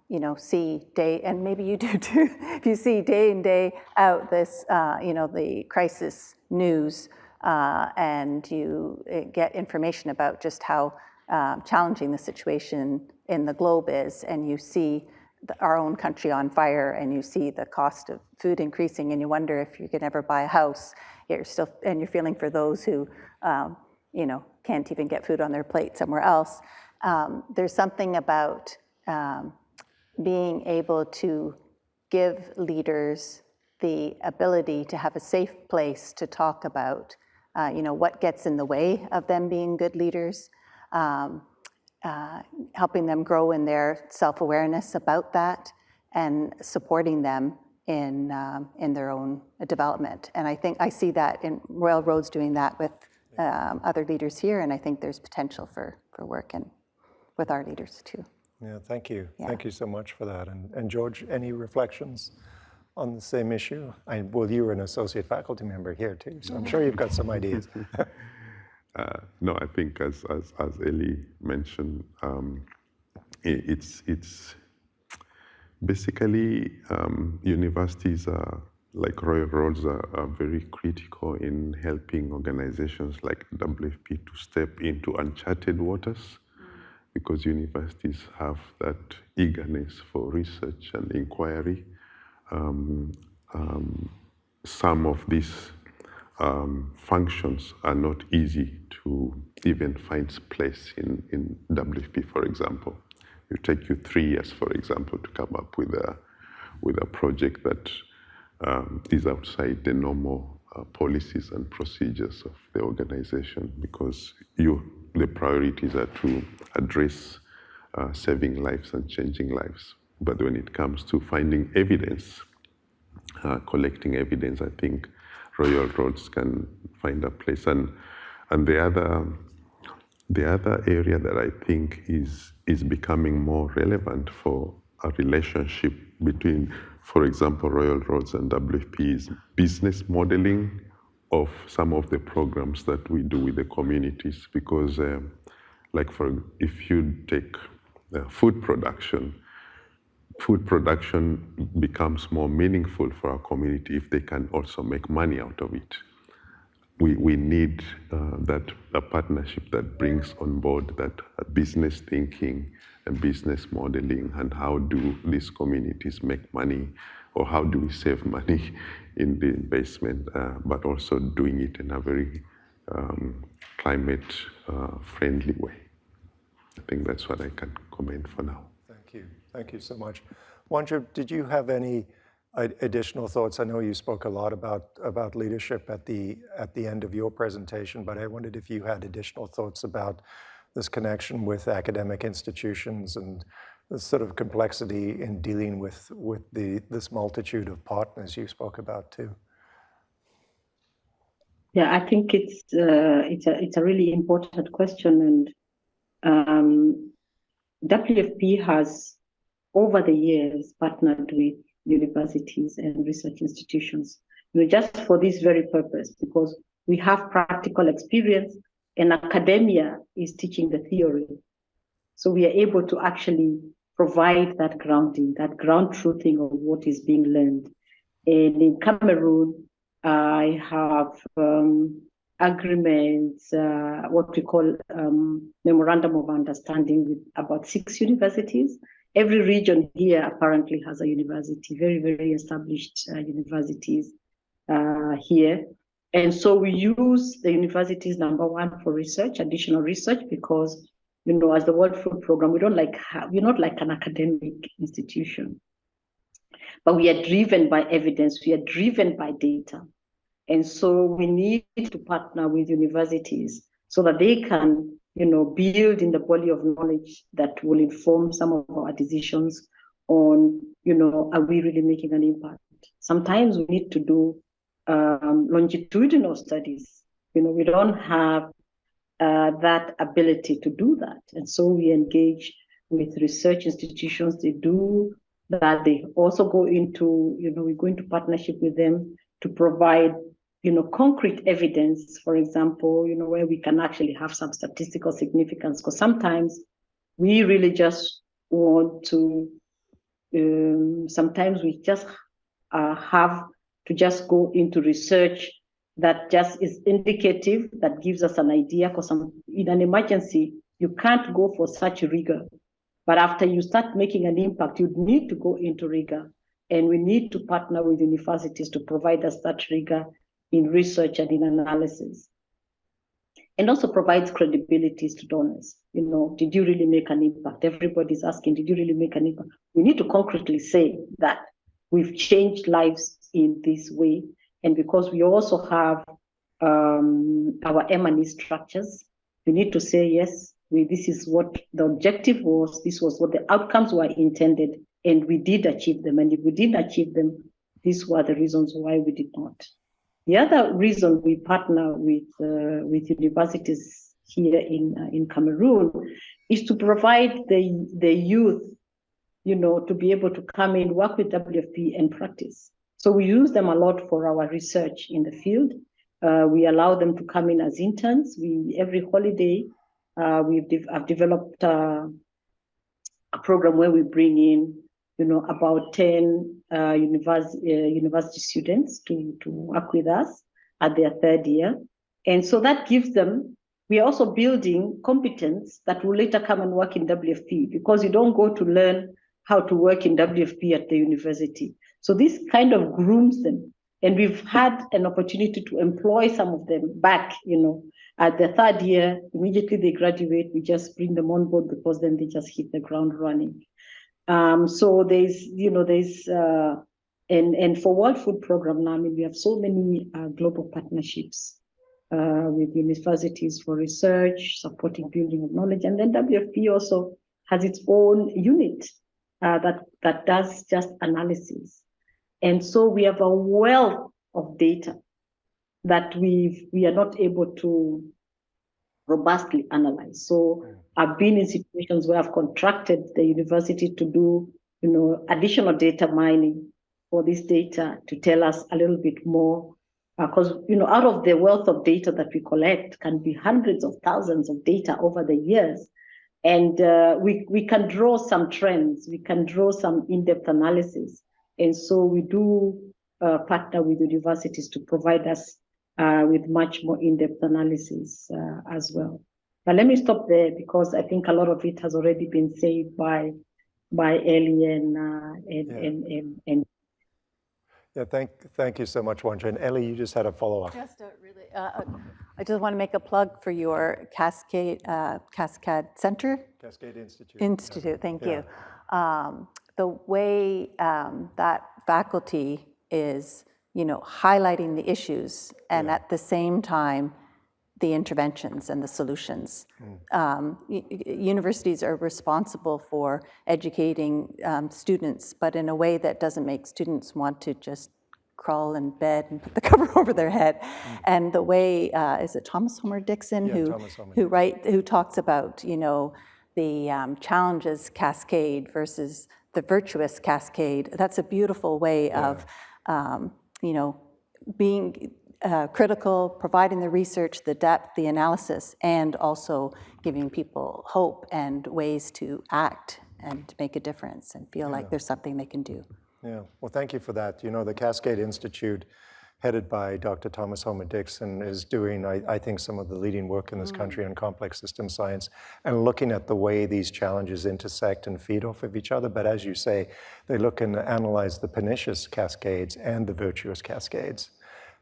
know, see day, and maybe you do too, if you see day in, day out this, you know, the crisis news, and you get information about just how challenging the situation in the globe is, and you see our own country on fire, and you see the cost of food increasing, and you wonder if you can ever buy a house. And you're feeling for those who, you know, can't even get food on their plate somewhere else. There's something about being able to give leaders the ability to have a safe place to talk about, you know, what gets in the way of them being good leaders, helping them grow in their self-awareness about that, and supporting them in their own development. And I think I see that in Royal Roads doing that with other leaders here, and I think there's potential for work and with our leaders too. Yeah, thank you. Yeah. Thank you so much for that. And George, any reflections on the same issue? Well, you're an associate faculty member here too, so I'm sure you've got some ideas. No, I think as Elly mentioned, it's basically universities are, like Royal Roads, are very critical in helping organizations like WFP to step into uncharted waters, because universities have that eagerness for research and inquiry. Some of these functions are not easy to even find place in WFP, for example. It will take you 3 years, for example, to come up with a project that is outside the normal policies and procedures of the organization, because the priorities are to address saving lives and changing lives. But when it comes to finding evidence, collecting evidence, I think Royal Roads can find a place. And the other area that I think is becoming more relevant for a relationship between, for example, Royal Roads and WFP is business modeling of some of the programs that we do with the communities. Because if you take food production becomes more meaningful for our community if they can also make money out of it. We need a partnership that brings on board that business thinking and business modeling, and how do these communities make money, or how do we save money in the investment, but also doing it in a very climate friendly way. I think that's what I can comment for now. Thank you. Thank you so much. Wanja, did you have any additional thoughts? I know you spoke a lot about leadership at the end of your presentation, but I wondered if you had additional thoughts about this connection with academic institutions and the sort of complexity in dealing with this multitude of partners you spoke about too. Yeah, I think it's a really important question, and WFP has over the years partnered with universities and research institutions, just for this very purpose, because we have practical experience and academia is teaching the theory. So we are able to actually provide that grounding, that ground truthing of what is being learned. And in Cameroon, I have agreements, what we call memorandum of understanding with about 6 universities. Every region here apparently has a university, very, very established universities here. And so we use the universities, number one, for research, additional research, because, as the World Food Programme, we're not like an academic institution, but we are driven by evidence, we are driven by data. And so we need to partner with universities so that they can, build in the body of knowledge that will inform some of our decisions on, are we really making an impact? Sometimes we need to do longitudinal studies. We don't have that ability to do that. And so we engage with research institutions. They do that. They also go into, we go into partnership with them to provide concrete evidence, for example, where we can actually have some statistical significance, because sometimes we really just want to, sometimes we just have to just go into research that just is indicative, that gives us an idea, because in an emergency, you can't go for such rigor. But after you start making an impact, you need to go into rigor. And we need to partner with universities to provide us that rigor in research and in analysis. And also provides credibility to donors. Did you really make an impact? Everybody's asking, did you really make an impact? We need to concretely say that we've changed lives in this way. And because we also have our M&E structures, we need to say, yes, this is what the objective was, this was what the outcomes were intended, and we did achieve them. And if we didn't achieve them, these were the reasons why we did not. The other reason we partner with universities here in Cameroon is to provide the youth, to be able to come in, work with WFP and practice. So we use them a lot for our research in the field. We allow them to come in as interns. Every holiday, I've developed a program where we bring in, about 10 university students to work with us at their 3rd year. And so that gives them, we are also building competence that will later come and work in WFP, because you don't go to learn how to work in WFP at the university. So this kind of grooms them. And we've had an opportunity to employ some of them back, at the 3rd year. Immediately they graduate, we just bring them on board, because then they just hit the ground running. So there's and for World Food Programme now, we have so many global partnerships with universities for research, supporting building of knowledge. And then WFP also has its own unit that does just analysis. And so we have a wealth of data that we are not able to robustly analyze. So I've been in situations where I've contracted the university to do, additional data mining for this data to tell us a little bit more, because, out of the wealth of data that we collect can be hundreds of thousands of data over the years. And we can draw some trends, we can draw some in-depth analysis. And so we do partner with universities to provide us with much more in-depth analysis as well. But let me stop there, because I think a lot of it has already been said by Elly and Yeah, thank you so much, Wanja. And Elly, you just had a follow-up. I just want to make a plug for your Cascade Center. Cascade Institute. Institute, thank you. the way that faculty is, highlighting the issues and at the same time, the interventions and the solutions. Universities are responsible for educating students, but in a way that doesn't make students want to just crawl in bed and put the cover over their head. And the way, is it Thomas Homer Dixon who talks about, the challenges cascade versus the virtuous cascade. That's a beautiful way of, being critical, providing the research, the depth, the analysis, and also giving people hope and ways to act and to make a difference and feel like there's something they can do. Yeah, well, thank you for that. The Cascade Institute, headed by Dr. Thomas Homer Dixon, is doing, I think, some of the leading work in this country on complex system science and looking at the way these challenges intersect and feed off of each other. But as you say, they look and analyze the pernicious cascades and the virtuous cascades.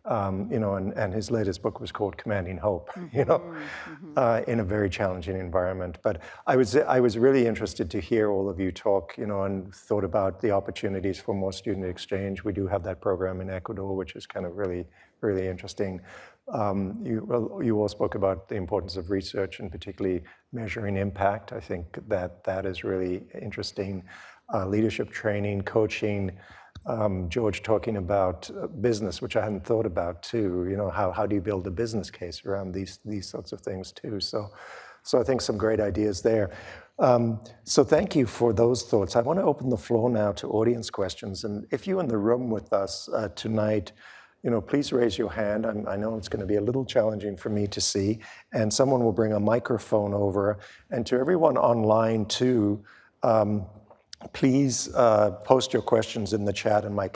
And his latest book was called Commanding Hope, in a very challenging environment. But I was really interested to hear all of you talk, and thought about the opportunities for more student exchange. We do have that program in Ecuador, which is kind of really, really interesting. You all spoke about the importance of research and particularly measuring impact. I think that is really interesting. Leadership training, coaching, George talking about business, which I hadn't thought about too. How do you build a business case around these sorts of things too? So I think some great ideas there. So thank you for those thoughts. I want to open the floor now to audience questions. And if you're in the room with us tonight, please raise your hand. I know it's going to be a little challenging for me to see, and someone will bring a microphone over. And to everyone online too, please post your questions in the chat, and my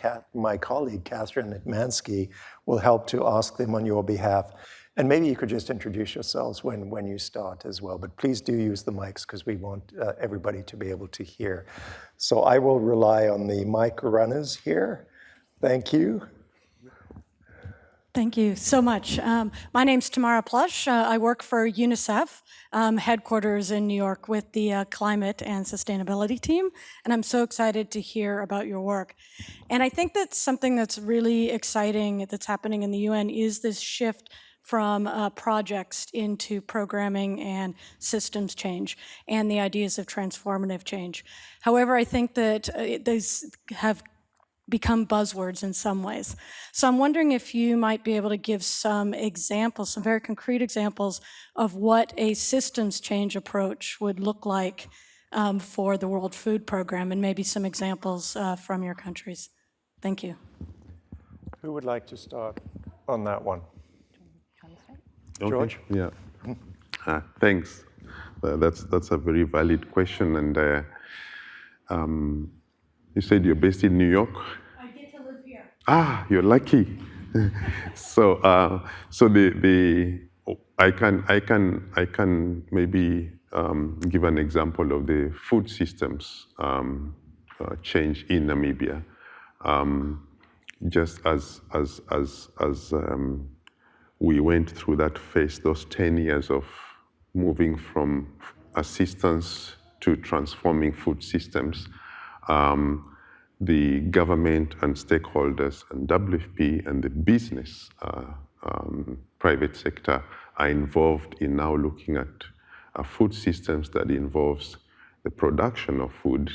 colleague, Catherine Mansky, will help to ask them on your behalf. And maybe you could just introduce yourselves when you start as well, but please do use the mics because we want everybody to be able to hear. So I will rely on the mic runners here. Thank you. Thank you so much. My name's Tamara Plush. I work for UNICEF, headquarters in New York with the climate and sustainability team, and I'm so excited to hear about your work. And I think that something that's really exciting that's happening in the UN is this shift from projects into programming and systems change and the ideas of transformative change. However, I think that these have become buzzwords in some ways. So I'm wondering if you might be able to give some examples, some very concrete examples of what a systems change approach would look like for the World Food Program, and maybe some examples from your countries. Thank you. Who would like to start on that one? Okay. George? Yeah. Thanks. That's a very valid question, and you said you're based in New York? I get to live here. You're lucky. So I can maybe give an example of the food systems change in Namibia. Just as we went through that phase, those 10 years of moving from assistance to transforming food systems, the government and stakeholders and WFP and the business private sector are involved in now looking at food systems that involves the production of food,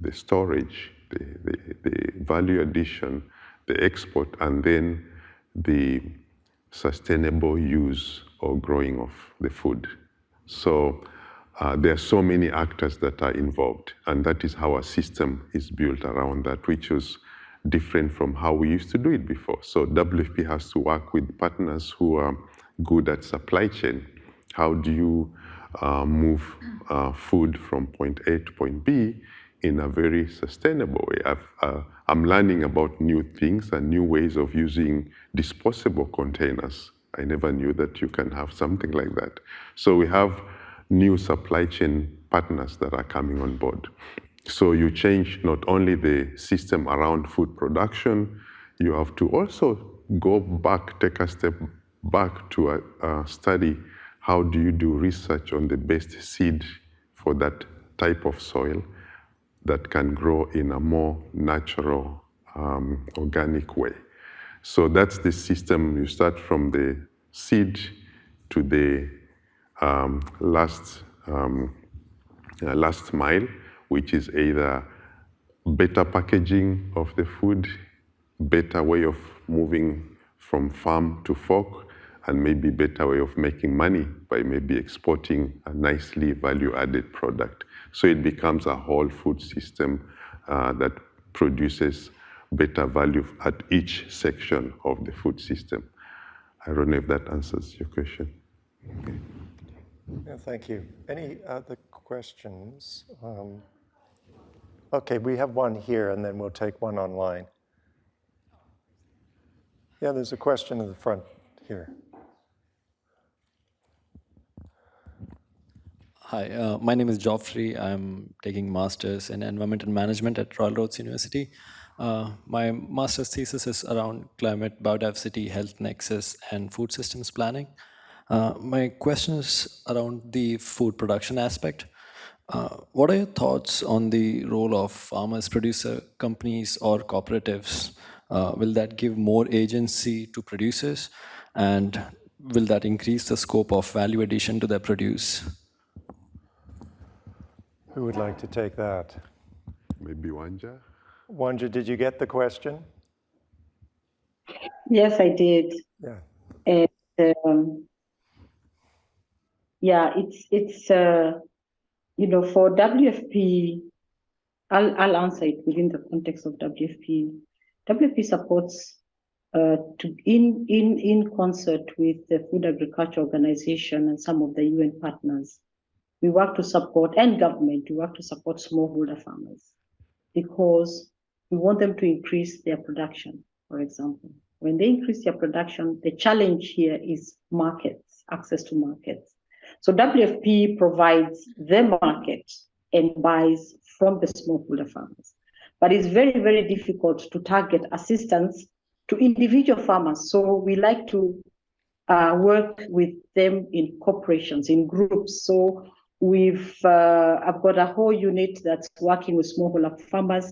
the storage, the value addition, the export, and then the sustainable use or growing of the food. So there are so many actors that are involved, and that is how a system is built around that, which is different from how we used to do it before. So WFP has to work with partners who are good at supply chain. How do you move food from point A to point B in a very sustainable way? I'm learning about new things and new ways of using disposable containers. I never knew that you can have something like that. So we have new supply chain partners that are coming on board. So you change not only the system around food production, you have to also go back, take a step back to study how do you do research on the best seed for that type of soil, that can grow in a more natural, organic way. So that's the system. You start from the seed to the last mile, which is either better packaging of the food, better way of moving from farm to fork, and maybe better way of making money by maybe exporting a nicely value-added product. So it becomes a whole food system that produces better value at each section of the food system. I don't know if that answers your question. Okay. Yeah, thank you. Any other questions? Okay, we have one here, and then we'll take one online. Yeah, there's a question in the front here. Hi, my name is Geoffrey. I'm taking Masters in Environmental Management at Royal Roads University. My master's thesis is around climate, biodiversity, health nexus, and food systems planning. My question is around the food production aspect. What are your thoughts on the role of farmers, producer companies, or cooperatives? Will that give more agency to producers? And will that increase the scope of value addition to their produce? Who would like to take that? Maybe Wanja? Wanja, did you get the question? Yes, I did. Yeah. And yeah, it's for WFP, I'll answer it within the context of WFP. WFP supports in concert with the Food Agriculture Organization and some of the UN partners. We work to support, and government, we work to support smallholder farmers because we want them to increase their production, for example. When they increase their production, the challenge here is markets, access to markets. So WFP provides the market and buys from the smallholder farmers. But it's very, very difficult to target assistance to individual farmers. So we like to work with them in corporations, in groups. So I've got a whole unit that's working with smallholder farmers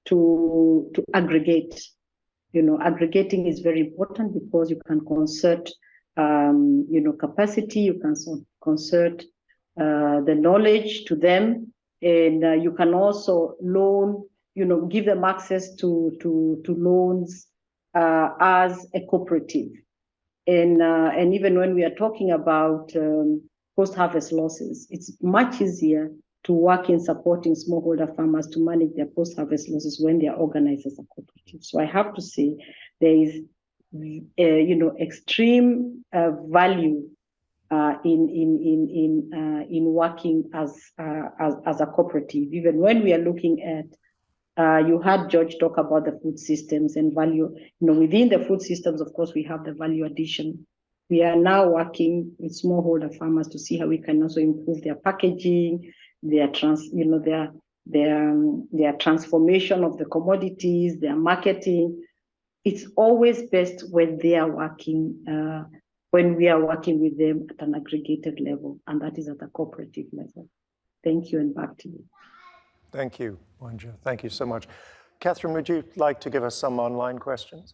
to aggregate. Aggregating is very important because you can concert, capacity, you can concert the knowledge to them, and you can also loan, give them access to loans as a cooperative. And even when we are talking about post-harvest losses, it's much easier to work in supporting smallholder farmers to manage their post-harvest losses when they are organized as a cooperative. So I have to say there is, extreme value in working as a cooperative. Even when we are looking at, you heard George talk about the food systems and value. Within the food systems, of course, we have the value addition. We are now working with smallholder farmers to see how we can also improve their packaging, their transformation of the commodities, their marketing. It's always best when they are working, when we are working with them at an aggregated level, and that is at a cooperative level. Thank you, and back to you. Thank you, Wanja. Thank you so much. Catherine, would you like to give us some online questions?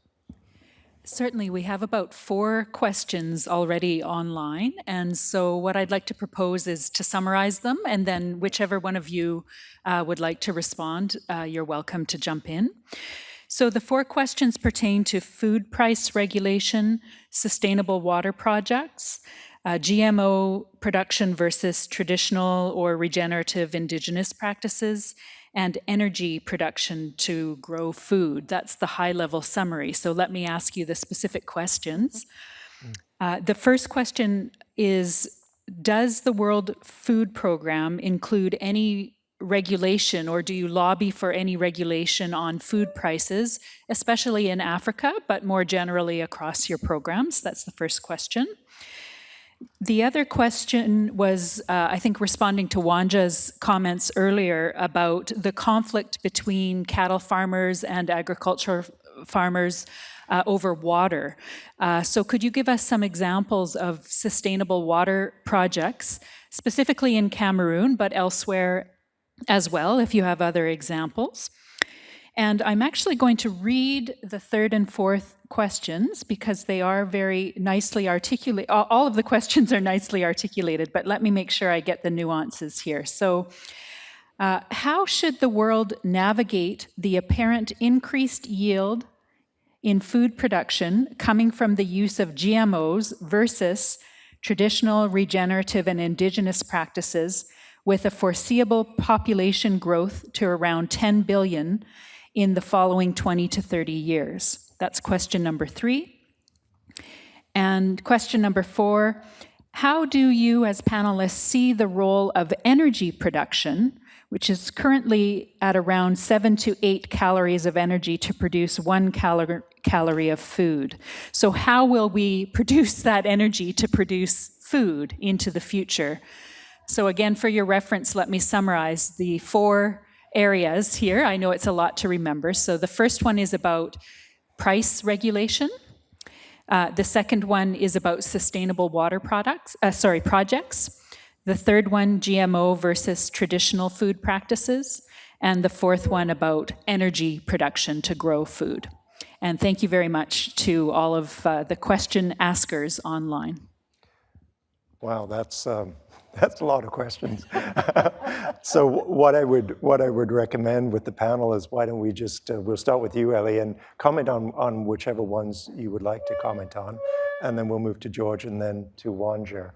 Certainly, we have about 4 questions already online. And so what I'd like to propose is to summarize them, and then whichever one of you would like to respond, you're welcome to jump in. So the 4 questions pertain to food price regulation, sustainable water projects, GMO production versus traditional or regenerative indigenous practices, and energy production to grow food. That's the high-level summary. So let me ask you the specific questions. The first question is, does the World Food Programme include any regulation, or do you lobby for any regulation on food prices, especially in Africa, but more generally across your programs? That's the first question. The other question was, I think, responding to Wanja's comments earlier about the conflict between cattle farmers and agricultural farmers over water. So could you give us some examples of sustainable water projects, specifically in Cameroon, but elsewhere as well if you have other examples. And I'm actually going to read the third and fourth questions because they are very nicely articulated. All of the questions are nicely articulated, but let me make sure I get the nuances here. So, how should the world navigate the apparent increased yield in food production coming from the use of GMOs versus traditional, regenerative, and indigenous practices with a foreseeable population growth to around 10 billion in the following 20 to 30 years? That's question number 3. And question number 4, how do you as panelists see the role of energy production, which is currently at around 7 to 8 calories of energy to produce 1 calorie of food? So how will we produce that energy to produce food into the future? So again, for your reference, let me summarize the 4 areas here. I know it's a lot to remember. So the first one is about price regulation. The second one is about sustainable water projects. The third one, GMO versus traditional food practices. And the fourth one about energy production to grow food. And thank you very much to all of the question askers online. Wow, that's a lot of questions. So what I would recommend with the panel is why don't we just, we'll start with you, Elly, and comment on whichever ones you would like to comment on, and then we'll move to George and then to Wanja.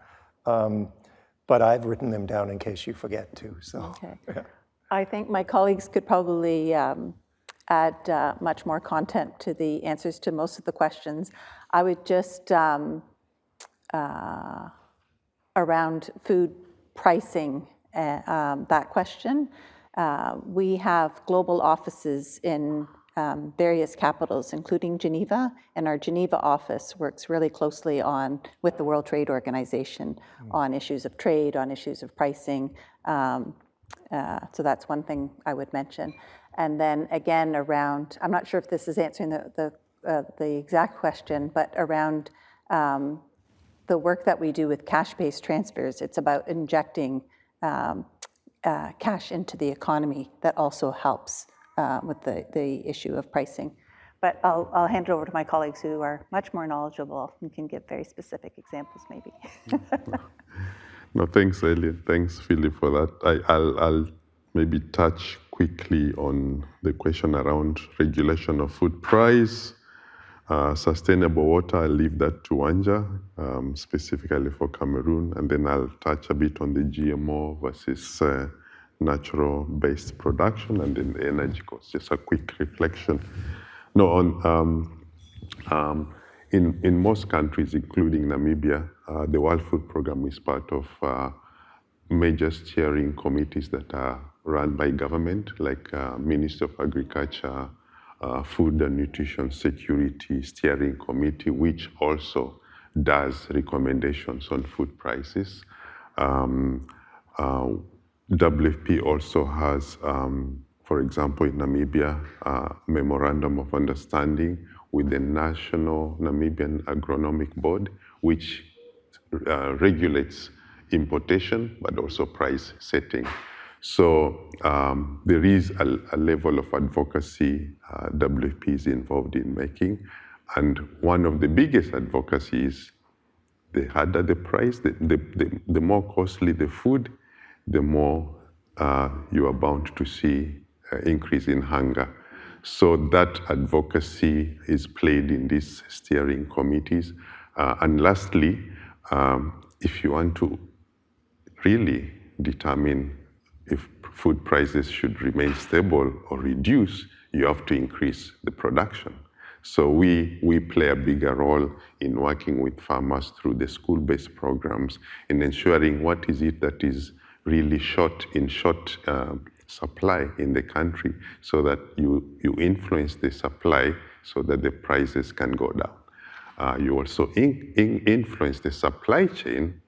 But I've written them down in case you forget to, so. Okay. Yeah. I think my colleagues could probably add much more content to the answers to most of the questions. I would just, around food pricing, that question. We have global offices in various capitals, including Geneva, and our Geneva office works really closely with the World Trade Organization on issues of trade, on issues of pricing. So that's one thing I would mention. And then again around, I'm not sure if this is answering the exact question, but around the work that we do with cash-based transfers. It's about injecting cash into the economy that also helps with the issue of pricing. But I'll hand it over to my colleagues who are much more knowledgeable and can give very specific examples maybe. No, thanks, Elly. Thanks, Philip, for that. I'll maybe touch quickly on the question around regulation of food price. Sustainable water, I'll leave that to Wanja, specifically for Cameroon, and then I'll touch a bit on the GMO versus natural-based production, and then the energy costs. Just a quick reflection. No, in most countries, including Namibia, the World Food Programme is part of major steering committees that are run by government, like Ministry of Agriculture, Food and Nutrition Security Steering Committee, which also does recommendations on food prices. WFP also has, for example, in Namibia, a memorandum of understanding with the National Namibian Agronomic Board, which regulates importation, but also price setting. So there is a level of advocacy WFP is involved in making. And one of the biggest advocacies, the harder the price, the more costly the food, the more you are bound to see increase in hunger. So that advocacy is played in these steering committees. And lastly, if you want to really determine if food prices should remain stable or reduce, you have to increase the production. So we play a bigger role in working with farmers through the school-based programs in ensuring what is it that is really short supply in the country, so that you influence the supply so that the prices can go down. You also influence the supply chain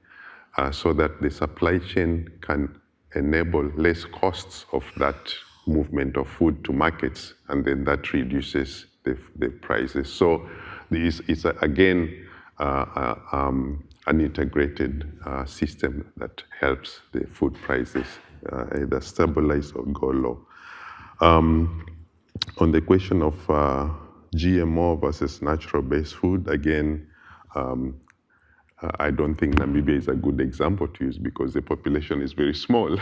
so that the supply chain can enable less costs of that movement of food to markets, and then that reduces the prices. So this is again an integrated system that helps the food prices either stabilize or go low. On the question of GMO versus natural-based food, again, I don't think Namibia is a good example to use because the population is very small,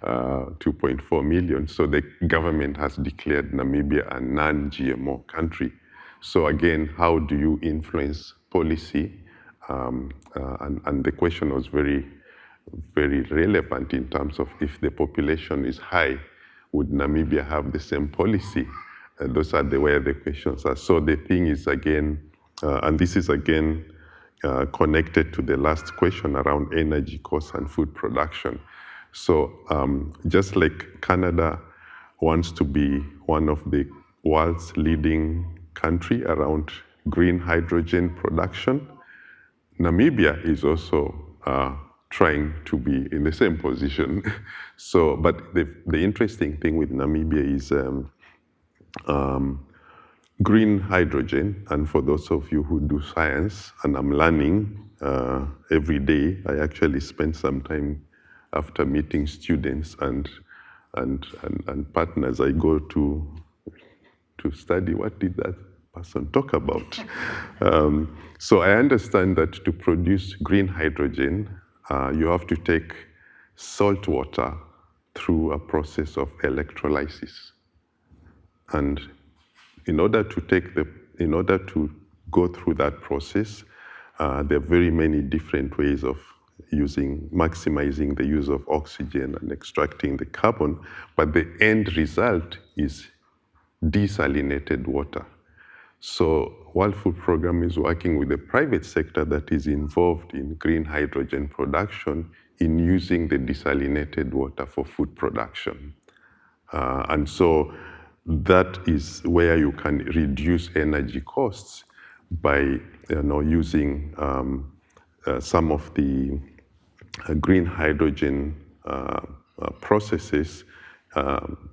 2.4 million. So the government has declared Namibia a non-GMO country. So again, how do you influence policy? And the question was very, very relevant in terms of if the population is high, would Namibia have the same policy? Those are where the questions are. So the thing is again, and this is again connected to the last question around energy costs and food production. So just like Canada wants to be one of the world's leading country around green hydrogen production, Namibia is also trying to be in the same position. So, but the interesting thing with Namibia is green hydrogen, and for those of you who do science, and I'm learning every day, I actually spend some time after meeting students and partners, I go to study what did that person talk about. So I understand that to produce green hydrogen, you have to take salt water through a process of electrolysis. And in order to go through that process, there are very many different ways of maximizing the use of oxygen and extracting the carbon, but the end result is desalinated water. So World Food Programme is working with the private sector that is involved in green hydrogen production in using the desalinated water for food production. And so that is where you can reduce energy costs by using some of the green hydrogen processes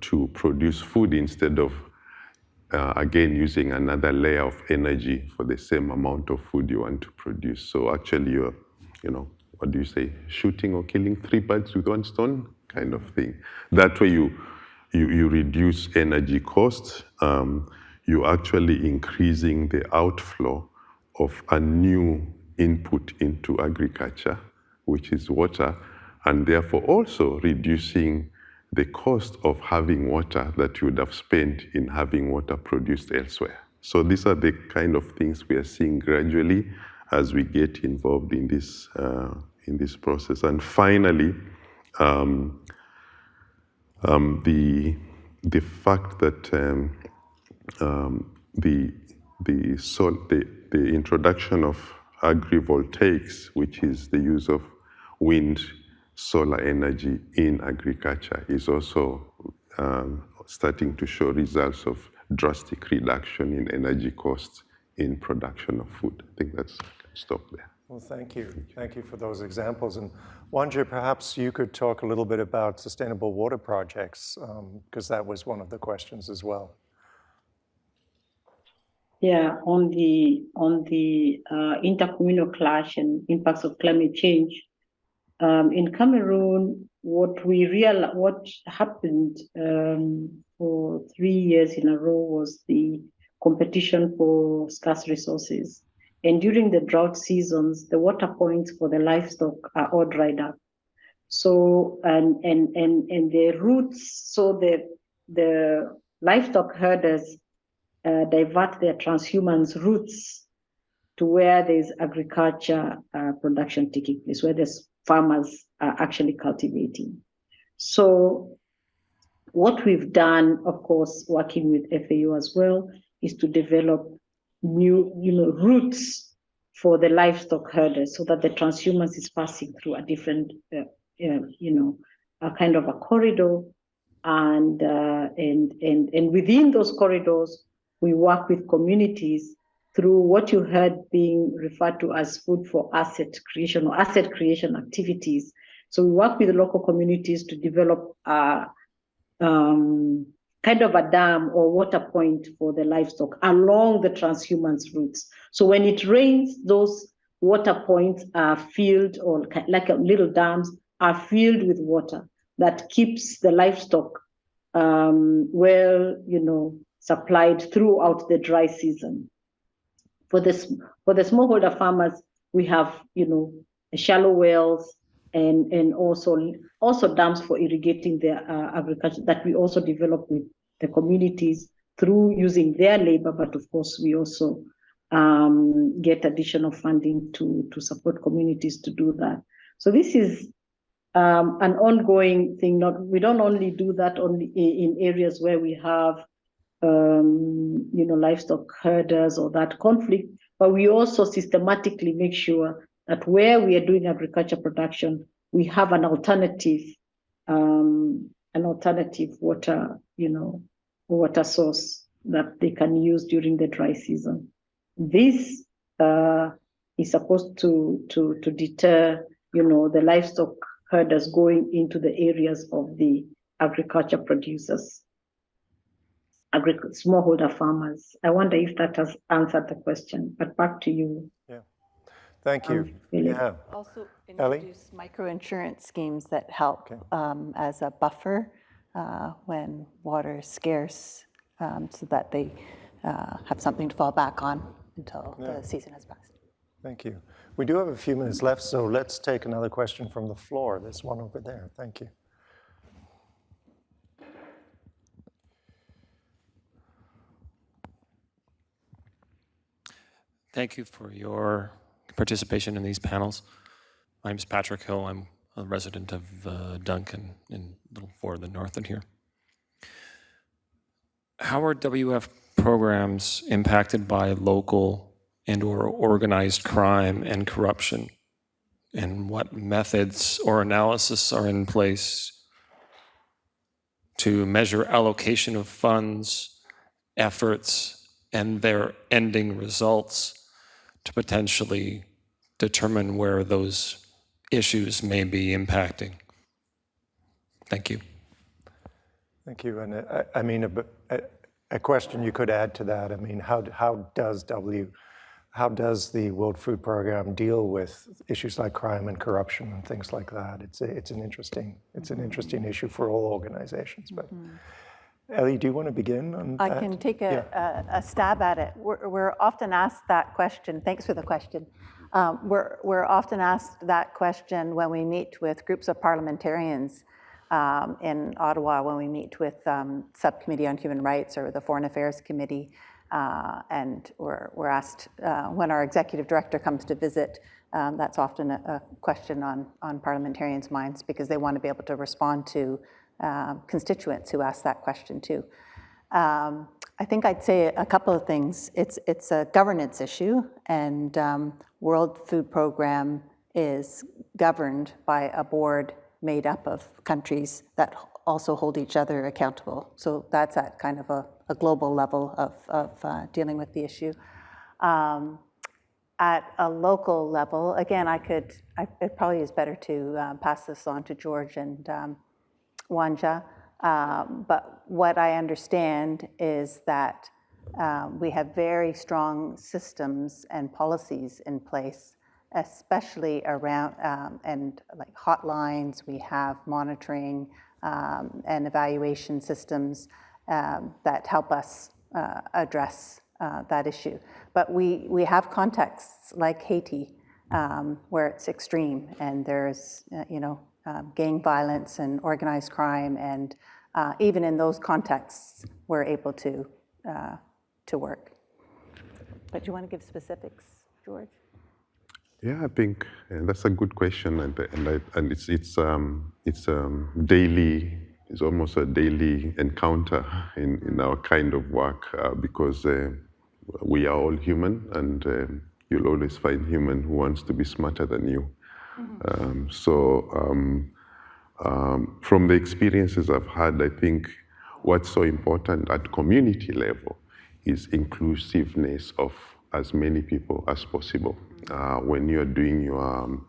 to produce food instead of again using another layer of energy for the same amount of food you want to produce. So actually you're, what do you say, shooting or killing 3 birds with 1 stone kind of thing. That way you reduce energy costs, you're actually increasing the outflow of a new input into agriculture, which is water, and therefore also reducing the cost of having water that you would have spent in having water produced elsewhere. So these are the kind of things we are seeing gradually as we get involved in this process. And finally, the fact that the introduction of agrivoltaics, which is the use of wind, solar energy in agriculture, is also starting to show results of drastic reduction in energy costs in production of food. I think that's, I can stop there. Well, thank you. Thank you for those examples. And Wanja, perhaps you could talk a little bit about sustainable water projects, because that was one of the questions as well. Yeah, on the intercommunal clash and impacts of climate change, in Cameroon, what happened for 3 years in a row was the competition for scarce resources. And during the drought seasons, the water points for the livestock are all dried up. So and the routes, so the livestock herders divert their transhumance routes to where there's agriculture production taking place, where there's farmers are actually cultivating. So what we've done, of course, working with FAO as well, is to develop new routes for the livestock herders so that the transhumance is passing through a different, a kind of a corridor. And within those corridors, we work with communities through what you heard being referred to as food for asset creation or asset creation activities. So we work with the local communities to develop kind of a dam or water point for the livestock along the transhumance routes. So when it rains, those water points are filled, or like little dams are filled with water. that keeps the livestock well, supplied throughout the dry season. For the smallholder farmers, we have, shallow wells and also dams for irrigating their agriculture that we also develop with the communities through using their labor, but of course we also get additional funding to support communities to do that. So this is an ongoing thing. We don't only do that only in areas where we have livestock herders or that conflict, but we also systematically make sure that where we are doing agriculture production, we have an alternative water, water source that they can use during the dry season. This is supposed to deter, the livestock herders going into the areas of the agriculture producers, smallholder farmers. I wonder if that has answered the question, but back to you. Yeah, thank you. Yeah. Also Elly? introduce microinsurance schemes that help as a buffer when water is scarce, so that they have something to fall back on until the season has passed. Thank you. We do have a few minutes left, so let's take another question from the floor. There's one over there. Thank you. Thank you for your participation in these panels. My name is Patrick Hill. I'm a resident of Duncan in a little further north of here. How are WF programs impacted by local and/or organized crime and corruption? And what methods or analysis are in place to measure allocation of funds, efforts, and their ending results to potentially determine where those issues may be impacting? Thank you. Thank you. And I mean, a question you could add to that, I mean, how does the World Food Program deal with issues like crime and corruption and things like that? It's an interesting issue for all organizations. But Elly, do you want to begin on that? I can take a stab at it. We're often asked that question. Thanks for the question. We're often asked that question when we meet with groups of parliamentarians in Ottawa, when we meet with Subcommittee on Human Rights or the Foreign Affairs Committee, and we're asked when our executive director comes to visit. That's often a question on parliamentarians' minds, because they want to be able to respond to constituents who ask that question too. I think I'd say a couple of things. It's a governance issue, and World Food Program is governed by a board made up of countries that also hold each other accountable. So that's at kind of a global level of dealing with the issue. At a local level, again, it probably is better to pass this on to George and Wanja. But what I understand is that we have very strong systems and policies in place, especially around, and like hotlines, we have monitoring and evaluation systems that help us address that issue. But we have contexts like Haiti, where it's extreme, and there's gang violence and organized crime, and even in those contexts, we're able to work. But do you want to give specifics, George? Yeah, I think that's a good question, and it's daily. It's almost a daily encounter in our kind of work, because we are all human, and you'll always find human who wants to be smarter than you. From the experiences I've had, I think what's so important at community level is inclusiveness of as many people as possible. When you're doing your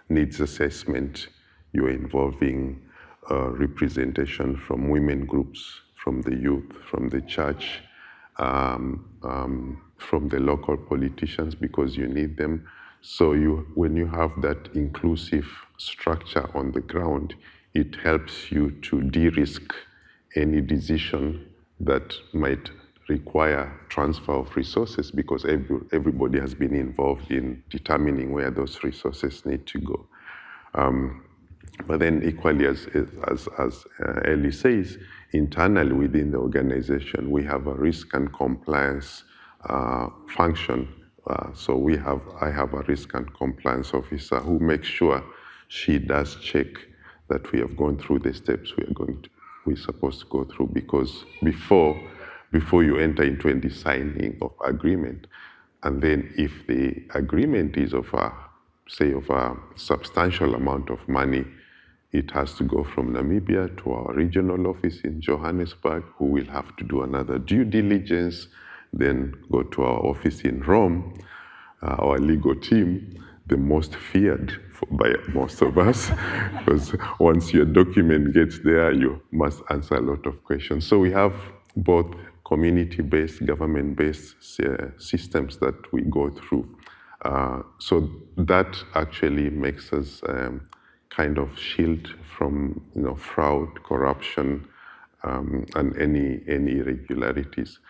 needs assessment, you're involving representation from women groups, from the youth, from the church, from the local politicians, because you need them. So when you have that inclusive structure on the ground, it helps you to de-risk any decision that might require transfer of resources, because everybody has been involved in determining where those resources need to go. But then equally, as Elly says, internally within the organization, we have a risk and compliance function. So I have a risk and compliance officer who makes sure she does check that we have gone through the steps we're supposed to go through, because before you enter into any signing of agreement, and then if the agreement is of a substantial amount of money, it has to go from Namibia to our regional office in Johannesburg, who will have to do another due diligence, then go to our office in Rome, our legal team, the most feared by most of us, because once your document gets there, you must answer a lot of questions. So we have both community-based, government-based systems that we go through. So that actually makes us kind of shield from fraud, corruption, and any irregularities.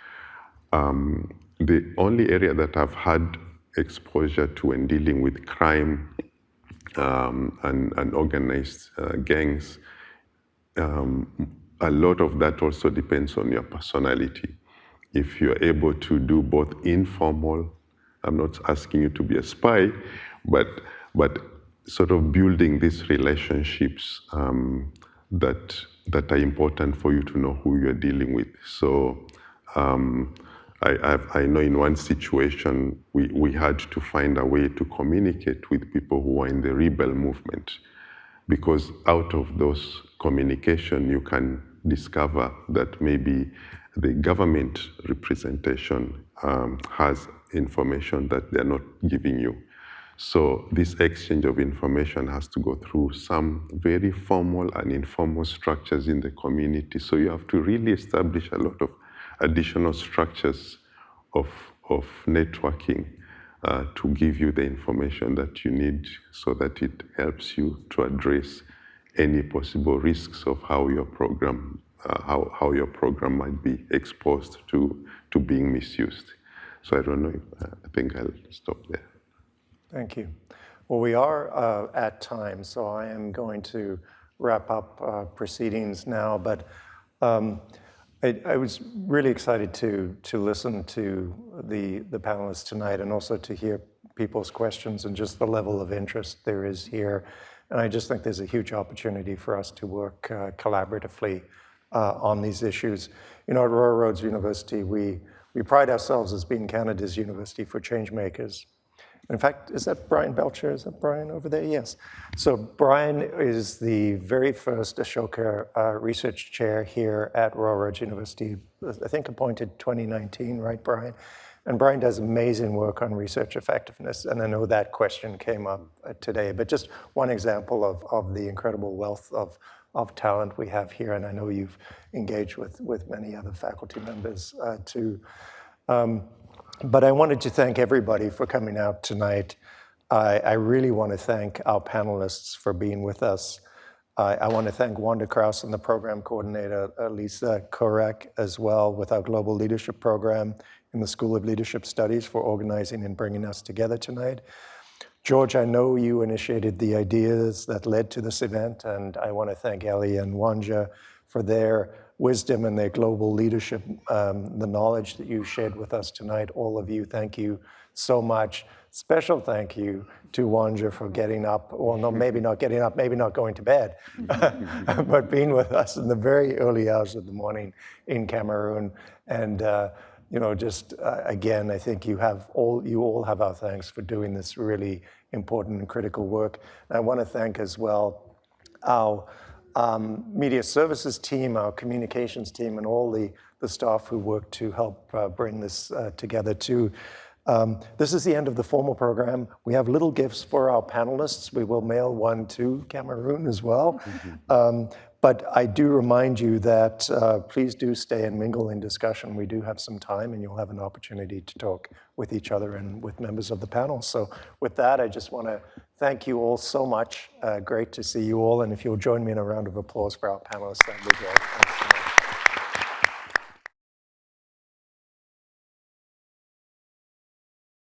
The only area that I've had exposure to when dealing with crime and organized gangs, a lot of that also depends on your personality. If you're able to do both informal, I'm not asking you to be a spy, but sort of building these relationships that are important for you to know who you're dealing with. So I know in one situation, we had to find a way to communicate with people who were in the rebel movement, because out of those communication, you can discover that maybe the government representation has information that they're not giving you. So this exchange of information has to go through some very formal and informal structures in the community. So you have to really establish a lot of additional structures of networking to give you the information that you need, so that it helps you to address any possible risks of how your program might be exposed to being misused. So I don't know I think I'll stop there. Thank you. Well, we are at time, so I am going to wrap up proceedings now, but I was really excited to listen to the panelists tonight, and also to hear people's questions and just the level of interest there is here. And I just think there's a huge opportunity for us to work collaboratively on these issues. At Royal Roads University, we pride ourselves as being Canada's university for change makers. In fact, is that Brian Belcher? Is that Brian over there? Yes. So Brian is the very first Ashoka Research Chair here at Royal Roads University, I think appointed 2019, right, Brian? And Brian does amazing work on research effectiveness, and I know that question came up today, but just one example of the incredible wealth of talent we have here, and I know you've engaged with many other faculty members too. But I wanted to thank everybody for coming out tonight. I really want to thank our panelists for being with us. I want to thank Wanja Kaaria and the program coordinator, Lisa Korek, as well, with our Global Leadership Program in the School of Leadership Studies, for organizing and bringing us together tonight. George, I know you initiated the ideas that led to this event, and I want to thank Elly and Wanja for their wisdom and their global leadership, the knowledge that you shared with us tonight. All of you, thank you so much. Special thank you to Wanja for getting up, well, no, maybe not getting up, maybe not going to bed, but being with us in the very early hours of the morning in Cameroon. And again, I think you all have our thanks for doing this really important and critical work. And I want to thank as well our media services team, our communications team, and all the staff who work to help bring this together too. This is the end of the formal program. We have little gifts for our panelists. We will mail one to Cameroon as well. But I do remind you that please do stay and mingle in discussion. We do have some time, and you'll have an opportunity to talk with each other and with members of the panel. So with that, I just want to Thank you all so much. Great to see you all. And if you'll join me in a round of applause for our panelists, that'd be great. Thanks so much.